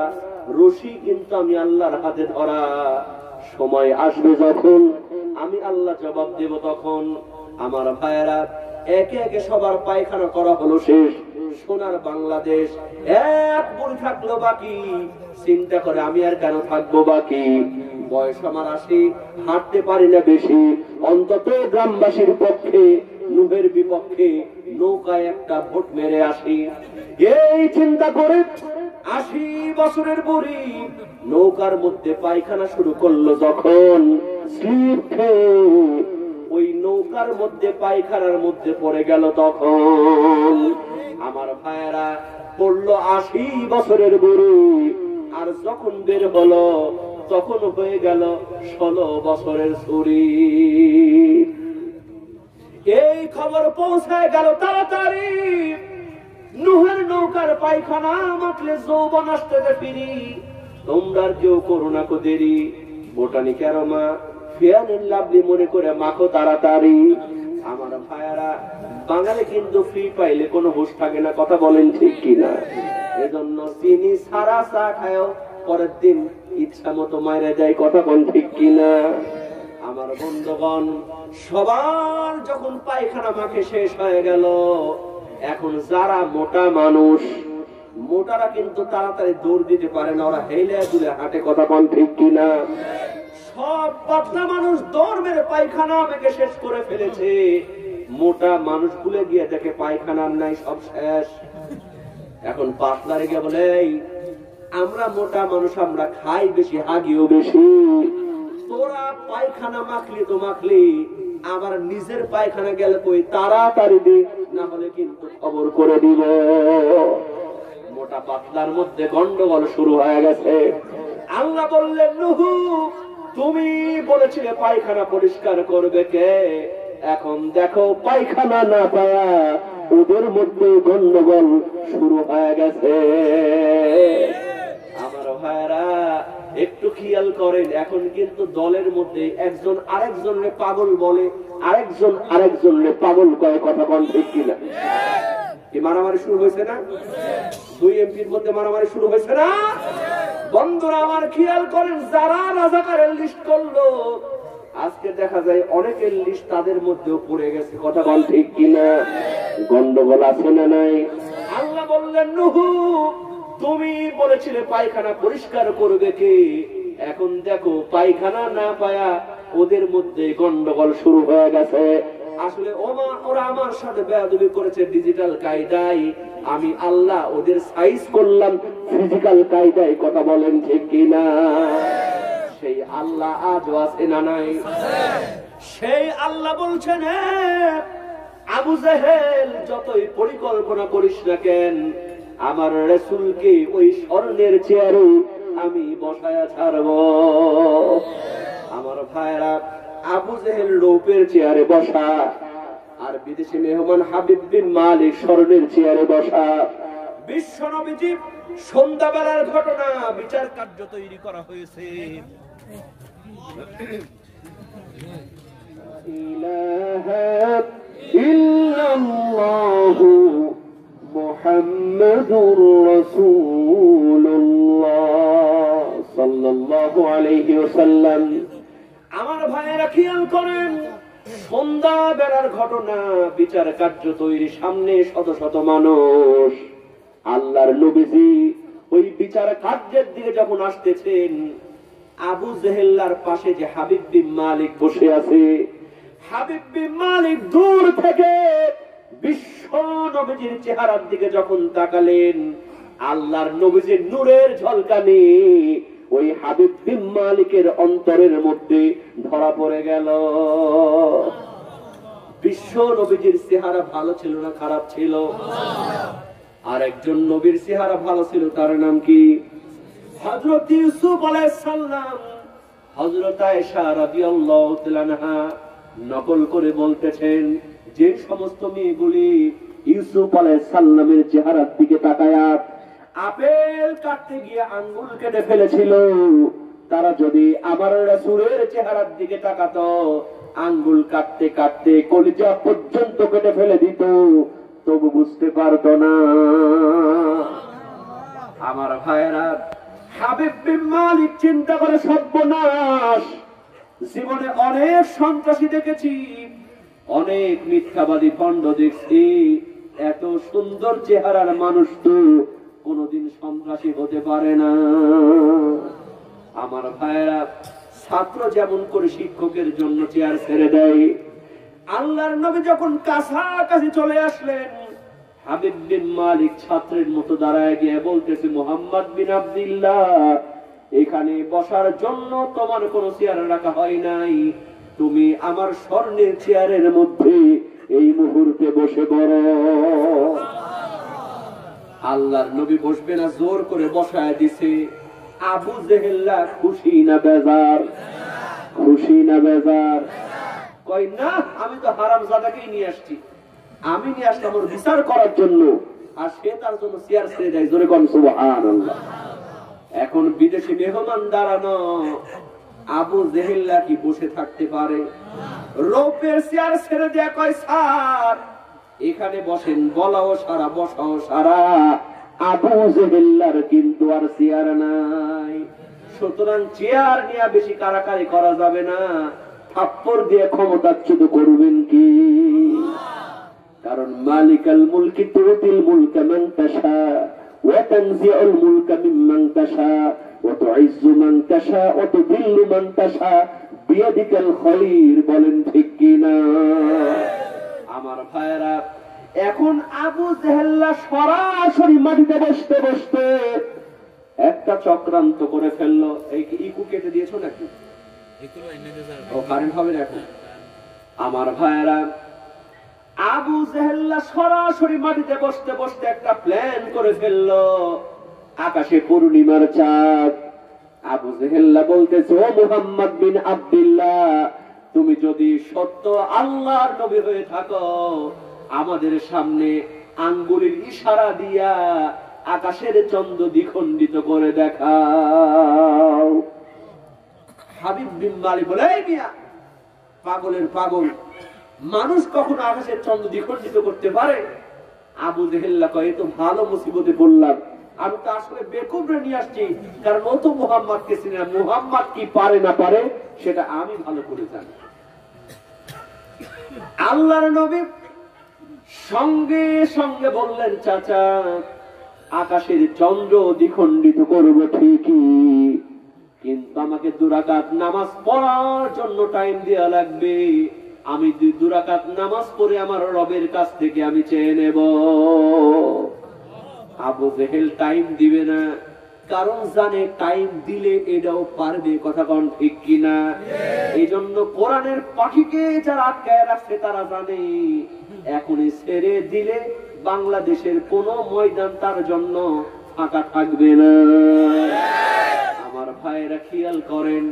[SPEAKER 1] রশি কিন্তু আমি আল্লাহর হাতে ধরা। সময় আসবে যখন আমি আল্লাহ জবাব দেব তখন। আমার ভাইয়েরা, একে একে সবার পায়খানা করা হলো শেষ। সোনার বাংলাদেশ এক বুড়ি থাকলো বাকি। চিন্তা করে আমি আর কেন থাকবো বাকি, বয়স আমার 80, হাঁটতে পারি না বেশি, অন্তত গ্রামবাসীর পক্ষে, নূহের বিপক্ষে নৌকায় একটা ভোট মেরে আসি। এই চিন্তা করে 80 বছরের বুড়ি নৌকার মধ্যে পায়খানা শুরু করলো যখন, স্লিপ খেয়ে ওই নৌকার মধ্যে পায়খানার মধ্যে পড়ে গেল তখন। আমার ভাইয়েরা, পড়লো 80 বছরের বুড়ি, আর যখন বের হলো তখন হয়ে গেল 16 বছরের ছুরি। এই খবর পৌঁছায় গেল তাড়াতাড়ি, নূহের নৌকার পায়খানা মাখলে যৌবন আসতে ফিরি, তোমরা কেউ করো না কো দেরি, botanic aroma fair and lovely মনে করে মাখো তাড়াতাড়ি। আমার ভাইয়ারা, বাঙালি কিন্তু ফ্রি পাইলে কোনো হুঁশ থাকে না, কথা বলেন ঠিক কিনা? এজন্য চিনি সারা চা খায়ও, পরের দিন ইচ্ছা মতো মাইরে যায়, কথা বলেন ঠিক কিনা? আমার বন্ধুগণ, সবার যখন পায়খানা মাখে শেষ হয়ে গেল, এখন যারা মোটা মানুষ, মোটারা কিন্তু তাড়াতাড়ি দৌড় দিতে পারে না, ওরা হেলে দুলে হাঁটে, কথা বলেন ঠিক কিনা? সব পাতলা মানুষ দৌড় মেরে পায়খানা মেখে শেষ করে ফেলেছে। মোটা মানুষ ভুলে গিয়ে দেখে পায়খানার নাই, সব শেষ। এখন পাতলারে গিয়ে বলে, আমরা মোটা মানুষ, আমরা খাই বেশি, হাগিও বেশি, তোরা পায়খানা মাখলি তো মাখলি, আমার নিজের পায়খানা গেলে কই, তাড়াতাড়ি দি, না হলে কিন্তু খবর করে দিব। মোটা পাতলার মধ্যে গন্ডগোল শুরু হয়ে গেছে। আল্লাহ বললেন, নূহ, তুমি বলেছিলে পায়খানা পরিষ্কার করবে কে? এখন দেখো পায়খানা না পায়া ওদের মধ্যে গন্ডগোল শুরু হয়ে গেছে। আমার ভাইরা, একটু খেয়াল করেন, এখন কিন্তু দলের মধ্যে একজন আরেকজনের পাগল বলে, আরেকজন আরেকজনের পাগল কয়, কথা বল ঠিক কিনা? কি মারামারি শুরু হয়েছে না? 2 এমপির মধ্যে মারামারি শুরু হয়েছে না? বন্ধুরা আমার, খেয়াল করেন, যারা রাজাকারের লিস্ট করলো, আজকে দেখা যায় অনেকের লিস্ট তাদের মধ্যেও পড়ে গেছে, কথা বল ঠিক কিনা? গন্ডগোল আছে না নাই? আল্লাহ বললেন, নূহ, তুমি বলেছিলে পায়খানা পরিষ্কার করবে কে? এখন দেখো পায়খানা না পায়া ওদের মধ্যে গন্ডগোল শুরু হয়ে গেছে। আসলে ওরা আমার সাথে বেয়াদবি করেছে ডিজিটাল কায়দায়, আমি আল্লাহ ওদের সাইজ করলাম ফিজিক্যাল কায়দায়, কথা বলেন ঠিক কিনা? সেই আল্লাহ আজও আছে না নাই? সেই আল্লাহ বলছেন, আবু জাহেল যতই পরিকল্পনা করিস না কেন, আমার রাসূলকে ওই স্বর্ণের চেয়ারে আমি বসায়া ছাড়ব। আমার ভাইরা, আবু জাহেল রূপের চেয়ারে বসা, আর বিদেশি মেহমান হাবিব বিন মালিক স্বর্ণের চেয়ারে বসা। বিশ্ব নবীজি সন্ধ্যাবেলার ঘটনা, বিচার কার্য তৈরি করা হয়েছে। ইলাহা ইল্লাল্লাহু মুহাম্মাদুর রাসূলুল্লাহ সাল্লাল্লাহু আলাইহি ওয়াসাল্লাম। আমার ভাইয়েরা খেয়াল করেন, সন্ধ্যা বেলার ঘটনা, বিচার কার্য তৈরি, সামনে শত শত মানুষ। আল্লাহর নবীজি ওই বিচার কার্যের দিকে যখন আসতেছেন, আবু জেহেল্লার পাশে যে হাবিব বিন মালিক বসে আছে, হাবিব বিন মালিক দূর থেকে বিশ্ব নবীজির চেহারার দিকে যখন তাকালেন, আল্লাহর নবীজির নূরের ঝলকানি ওই হাবিব বিন মালিকের অন্তরের মধ্যে ধরা পড়ে গেল। বিশ্ব নবীজির চেহারা ভালো ছিল না খারাপ ছিল? আর একজন নবীর চেহারা ভালো ছিল, তার নাম কি? হযরত ইউসুফ আলাইহিস সালাম। হযরত আয়েশা রাদিয়াল্লাহু তাআলা আনহা নকল করে বলতেছেন, যে সমস্ত মেয়েগুলি ইউসুফ আলাইহিস সালামের চেহারার দিকে তাকায়া আপেল কাটতে গিয়ে আঙ্গুল কেটে ফেলেছিল, তারা যদি আমার রাসূলের চেহারার দিকে তাকাতো, আঙ্গুল কাটতে কাটতে কলিজা পর্যন্ত কেটে ফেলে দিত, তবু বুঝতে পারতো না। আমার ভাইয়েরা, হাবিব বিন মালিক চিন্তা করে, সর্বনাশ, জীবনে অনেক সন্ত্রাসী দেখেছি, অনেক মিথ্যাবাদী পণ্ড দেখছি, এত সুন্দর চেহারার মানুষ তো কোনদিন সন্ত্রাসী হতে পারে না। আমার ভাইয়েরা, ছাত্র যেমন করে শিক্ষকের জন্য চেয়ার ছেড়ে দেয়, আল্লাহর নবী যখন কাছাকাছি চলে আসলেন, হাবিব বিন মালিক ছাত্রের মতো দাঁড়ায় গিয়ে বলতেছে, মুহাম্মদ বিন আব্দুল্লাহ, এখানে বসার জন্য তোমার কোনো চেয়ার রাখা হয় নাই, তুমি আমার স্বর্ণের চেয়ারের মধ্যে এই মুহূর্তে বসে পড়ো। আল্লাহর নবী বসবে না, জোর করে বসায় দিছে। আবু জেহেল্লা খুশি না বেজার? খুশি না বেজার? কই না, আমি তো হারামজাদাকেই নিয়ে আসছি, আমি নিয়ে আসলাম ওর বিচার করার জন্য, আর সে তার জন্য চেয়ার ছেড়ে দেয়। জোরে কোন সুবহানাল্লাহ। এখন বিদেশি মেহমান দাঁড়ানো, আবু জেহেল্লা কি বসে থাকতে পারে? রৌপের চেয়ার ছেড়ে দেয়া কয়, স্যার এখানে বসেন, বলাও সারা, বসাও সারা। আবু জেহেল্লার কিন্তু আর চেয়ার নাই, সুতরাং চেয়ার নিয়ে বেশি কারাকারি করা যাবে না, থাপ্পড় দিয়ে ক্ষমতাচ্যুত করবেন কি? কারণ মালিকাল মুলকি তুতিল মুলকা মান তাশা ওয়া তানজিউল মুলকা মিম্মান তাশা ওয়া তুইজ্জু মান তাশা ওয়া তুযিল্লু মান তাশা বিয়াদিকাল খায়র। বলেন ঠিক কি না? আমার ভাইরা, এখন আবু জেহেল্লা সরাসরি মাটিতে বসতে বসতে একটা চক্রান্ত করে ফেললো। এই কি ইকু কেটে দিয়েছো নাকি? ও কারেন্ট হবে না এখন। আমার ভাইরা, আবু জেহেল্লা সরাসরি মাটিতে বসতে বসতে একটা প্ল্যান করে ফেললো। আকাশে পূর্ণিমার চাঁদ। আবু জেহেল্লা বলতেছে, ও মুহাম্মদ বিন আব্দুল্লাহ, তুমি যদি সত্য আল্লাহর নবী হয়ে থাকো, আমাদের সামনে আঙ্গুলের ইশারা দিয়া আকাশের চন্দ্র দ্বিখণ্ডিত করে দেখাও। হাবিব বিন মালিক বলে, এই মিয়া, পাগলের পাগল, মানুষ কখনো আকাশের চন্দ্র দ্বিখণ্ডিত করতে পারে? আবু জেহেল্লা কয়, এ তো ভালো মুসিবতে পড়লাম, আমি তো আসলে বেকুবরে নিয়ে আসছি, কারণ ও তো মুহাম্মদকে চিনে না, মুহাম্মদ কি পারে না পারে সেটা আমি ভালো করে জানি। আল্লাহর নবী সঙ্গে সঙ্গে বললেন, চাচা, আকাশের চন্দ্র দ্বিখণ্ডিত করবো ঠিকই, কিন্তু আমাকে 2 রাকাত নামাজ পড়ার জন্য টাইম দেওয়া লাগবে। আমি 2 রাকাত নামাজ পড়ে আমার রবের কাছ থেকে আমি চেয়ে নেব। আবু জেহেল টাইম দিবে না, কারণ জানে টাইম দিলে এটাও পারবে। কথা কোন ঠিক কিনা? এই জন্য কোরআনের পাখিকে যারা আটকায় রাখছে তারা জানে এখনই ছেড়ে দিলে বাংলাদেশের কোন ময়দান তার জন্য ফাঁকা থাকবে না। আমার ভাইরা খেয়াল করেন,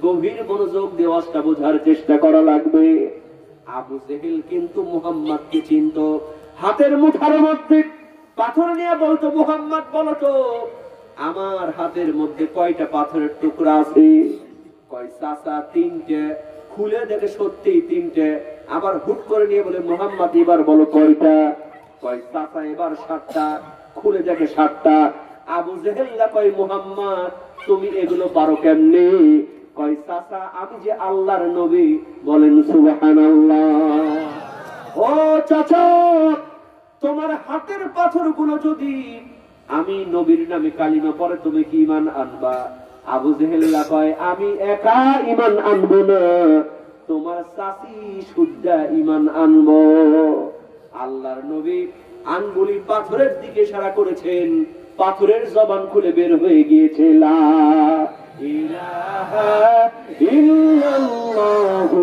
[SPEAKER 1] গভীর মনোযোগ দিয়ে ওয়াজটা বোঝার চেষ্টা করা লাগবে। আবু জেহেল কিন্তু মুহাম্মদকে চিনত। হাতের মুঠার মধ্যে পাথর নিয়ে বলতো, মুহাম্মদ বলো তো আমার হাতের মধ্যে কয়টা পাথরের টুকরা আছে? কয় চাচা 3টে। খুলে দেখে সত্যি 3টে। আবার হুট করে নিয়ে বলে, মুহাম্মদ এবার বলো কয়টা? কয় চাচা এবার শার্টটা খুলে দেখে শার্টটা। আবু জেহেল্লা কয় মুহাম্মদ তুমি এগুলো পারো কেমনে? কয় চাচা আমি যে আল্লাহর নবী। বলেন সুবহানাল্লাহ। ও চাচা তোমার হাতের পাথরগুলো যদি আমি নবীর নামে কালিমা পড়ে তুমি কি ঈমান আনবা? আবু জেহেল্লা কয় আমি একা ঈমান আনবো না, তোমার চাচি সুদ্ধা ঈমান আনবো। আল্লাহর নবী আঙ্গুলি পাথরের দিকে ইশারা করেছেন, পাথরের জবান খুলে বের হয়ে গিয়েছে লা ইলাহা ইল্লাল্লাহু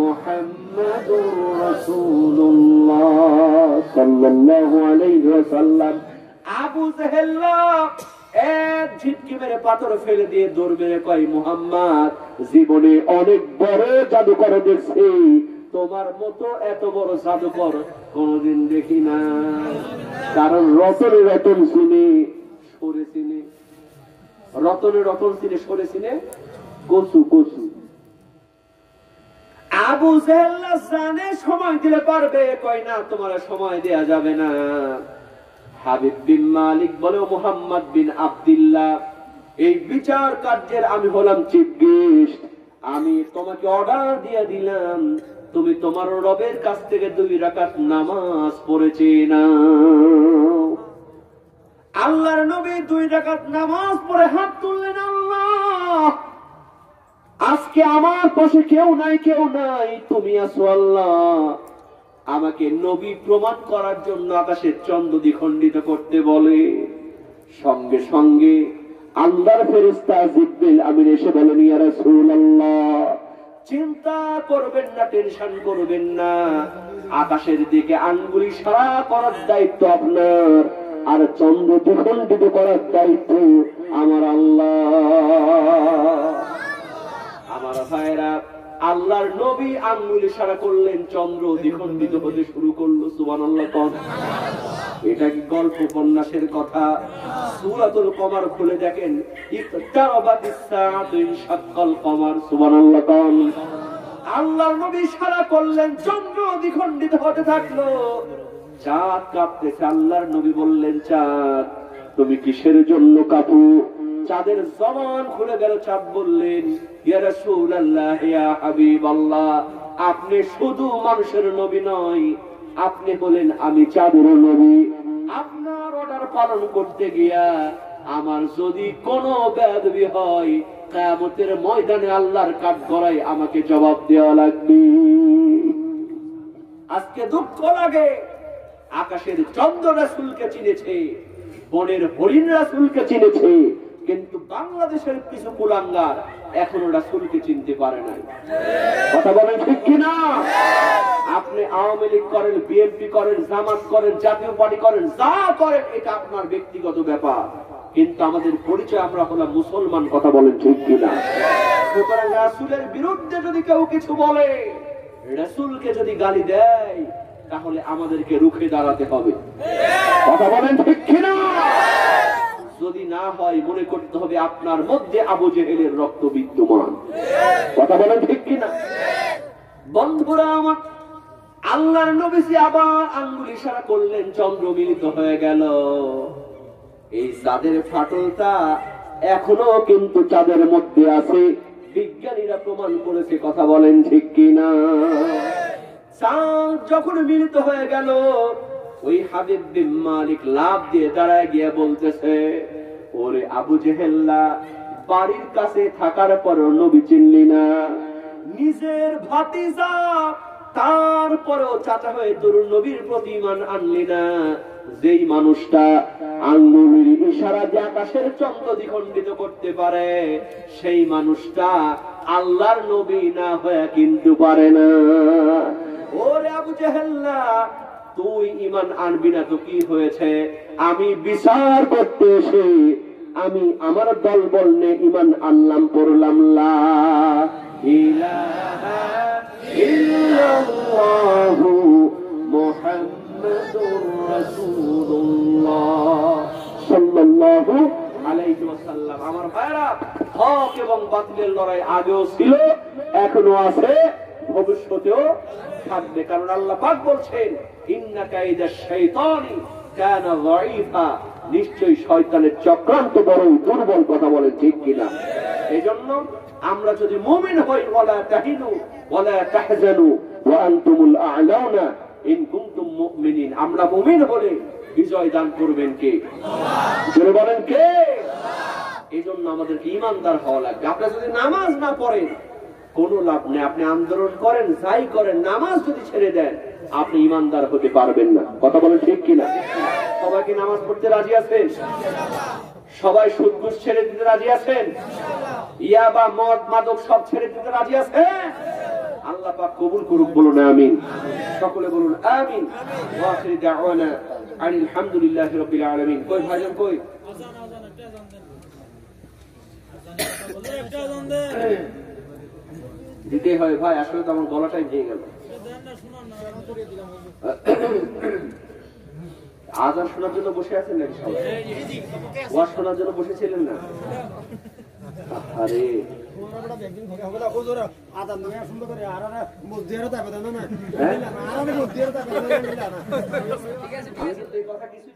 [SPEAKER 1] মুহাম্মাদুর রাসূলুল্লাহ সাল্লাল্লাহু আলাইহি ওয়াসাল্লাম। আবু জেহেল্লা এক ঝিটকি মেরে পাথর ফেলে দিয়ে দৌড় মেরে কয় মুহাম্মদ জীবনে অনেক বড় জাদুকর দেখছি, তোমার মতো এত বড় জাদুকর কোনদিন দেখি না। কারণ রতনে রতন চিনে সরে চিনে, রতনে রতন চিনে সরে চিনে কচু কচু। আবু জেহেল্লা জানে সময় দিলে পারবে, কয় না তোমার সময় দেয়া যাবে না। হাবিব বিন মালিক বলে মুহাম্মদ বিন আব্দুল্লাহ এই বিচার কার্যের আমি হলাম চিফ গেস্ট, আমি তোমাকে অর্ডার দিয়ে দিলাম তুমি তোমার রবের কাছ থেকে 2 রাকাত নামাজ পড়েছে না। আল্লাহর নবী 2 রাকাত নামাজ পড়ে হাত তুললেন, আল্লাহ আজকে আমার পাশে কেউ নাই তুমি আছো আল্লাহ, আমাকে নবী প্রমাণ করার জন্য আকাশের চন্দ্র দ্বিখণ্ডিত করতে বলে। সঙ্গে সঙ্গে আল্লাহর ফেরেশতা জিবরিল আমিন এসে বলেন ইয়া রাসূলুল্লাহ চিন্তা করবেন না, টেনশন করবেন না, আকাশের দিকে আঙ্গুলি ইশারা করার দায়িত্ব আপনার, আর চন্দ্র দ্বিখণ্ডিত করার দায়িত্ব আমার আল্লাহ। আমার ভাইরা আল্লাহর নবী আঙ্গুল ইশারা করলেন, চন্দ্র দ্বিখণ্ডিত হতে শুরু করলো। সুবহানাল্লাহ। এটা কি গল্প উপন্যাসের কথা? সূরাতুল কমার খুলে দেখেন, ইকতারাবাতিস সাআতু ইনশাক্কাল কমার। সুবহানাল্লাহ। আল্লাহর নবী ইশারা করলেন, চন্দ্র দ্বিখণ্ডিত হতে থাকলো, চাঁদ কাঁপতেছে। আল্লাহর নবী বললেন, চাঁদ তুমি কিসের জন্য কাঁপো? চাঁদের জবান খুলে গেল। চাঁদ বললেন, ইয়া রাসূলুল্লাহ ইয়া হাবিবাল্লাহ আপনি শুধু মানুষের নবী নয়, আপনি বলেন আমি চাঁদের নবী। আপনার অর্ডার পালন করতে গিয়া আমার যদি কোনো বেয়াদবি হয়, কিয়ামতের ময়দানে আল্লাহর কাঠগড়ায় আমাকে জবাব দেওয়া লাগবে। আজকে দুঃখ লাগে, আকাশের চন্দ্র রাসূলকে চিনেছে, বনের হরিণ রাসূলকে চিনেছে, কিন্তু বাংলাদেশের কিছু কুলাঙ্গার এখনো রাসূলকে চিনতে পারে নাই। কথা বলেন ঠিক কিনা? আপনি আওয়ামী লীগ করেন, বিএনপি করেন, জামাত করেন, জাতীয় পার্টি করেন, যা করেন এটা আপনার ব্যক্তিগত ব্যাপার, কিন্তু আমাদের পরিচয় আমরা হলাম মুসলমান। কথা বলেন ঠিক কিনা? সুতরাং রাসূলের বিরুদ্ধে যদি কেউ কিছু বলে, রাসূলকে যদি গালি দেয়, তাহলে আমাদেরকে রুখে দাঁড়াতে হবে। কথা বলেন ঠিক কিনা? যদি না হয় মনে করতে হবে আপনার মধ্যে আবু জেহেলের রক্ত বিদ্যমান। কথা বলেন ঠিক কিনা? বন্ধুরা আমার, আল্লাহর নবী আবার আঙ্গুল ইশারা করলেন, চন্দ্র মিলিত হয়ে গেল। এই চাঁদের ফাটলটা এখনো কিন্তু চাঁদের মধ্যে আছে, বিজ্ঞানীরা প্রমাণ করেছে। কথা বলেন ঠিক কিনা? চাঁদ যখন মিলিত হয়ে গেল, ওই হাবিব বিন মালিক লাফ দিয়ে দাঁড়ায় গিয়ে বলতেছে, ওরে আবু জেহেল্লা বাড়ির কাছে থাকার পরও নবী চিনলি না, নিজের ভাতিজা তারপরেও চাচা হয়ে তোর নবীর প্রতি ঈমান আনলি না। যেই মানুষটা আঙ্গুলের ইশারা দিয়ে আকাশের চন্দ্র দ্বিখণ্ডিত করতে পারে, সেই মানুষটা আল্লাহর নবী না হয়ে কিন্তু পারে না। ওরে আবু জেহেল্লা তুই ঈমান আনবি না তো কি হয়েছে? আমি বিচার করতে এসে আমি আমার দল বলনে ঈমান আনলাম, পড়লাম লা ইলাহা ইল্লাল্লাহু মুহাম্মাদুর রাসূলুল্লাহ সাল্লাল্লাহু আলাইহি ওয়াসাল্লাম। আমার ভাইরা, হক এবং বাতিলের লড়াই আগেও ছিল, এখনো আছে, ভবিষ্যতেও থাকবে। কারণ আল্লাহ পাক বলছেন, ইন্না কাইদাশ শাইতানি কানা যায়ীফা, নিশ্চয়ই শয়তানের চক্রান্ত বড় দুর্বল। কথা বলে ঠিক কিনা? এজন্য আমরা যদি মুমিন হই, ওয়ালা তাহিনু ওয়ালা তাহজানু ওয়া আনতুমুল আ'লাউনা ইন কুনতুম মুমিনিন, আমরা মুমিন হলে বিজয় দান করবেন কে? জোরে বলেন কে? এজন্য আমাদেরকে ঈমানদার হওয়া লাগবে। আপনি যদি নামাজ না পড়েন কোনো লাভ নেই, আপনি আন্দোলন করেন যাই করেন, নামাজ যদি ছেড়ে দেন আপনি ঈমানদার হতে পারবেন না। কথা বলেন ঠিক কিনা? সবাই কি নামাজ পড়তে রাজি আছেন? সবাই সুদ ঘুষ ছেড়ে দিতে রাজি আছেন? ইয়াবা মদ মাদক সব ছেড়ে দিতে রাজি আছেন? আল্লাহ পাক কবুল করুক, বলুন আমিন। সকলে বলুন আমিন। ওয়া আখিরু দাওয়ানা আনিল হামদুলিল্লাহি রাব্বিল আলামিন। কই ভাইজান কই? দিতে হয় ভাই, আসলে তো আমার গলাটাই ভেঙে গেল। আজান শোনার জন্য বসে আছেন নাকি সবাই? ওয়াজ শোনার জন্য বসেছিলেন না? আরে কথা কিছুই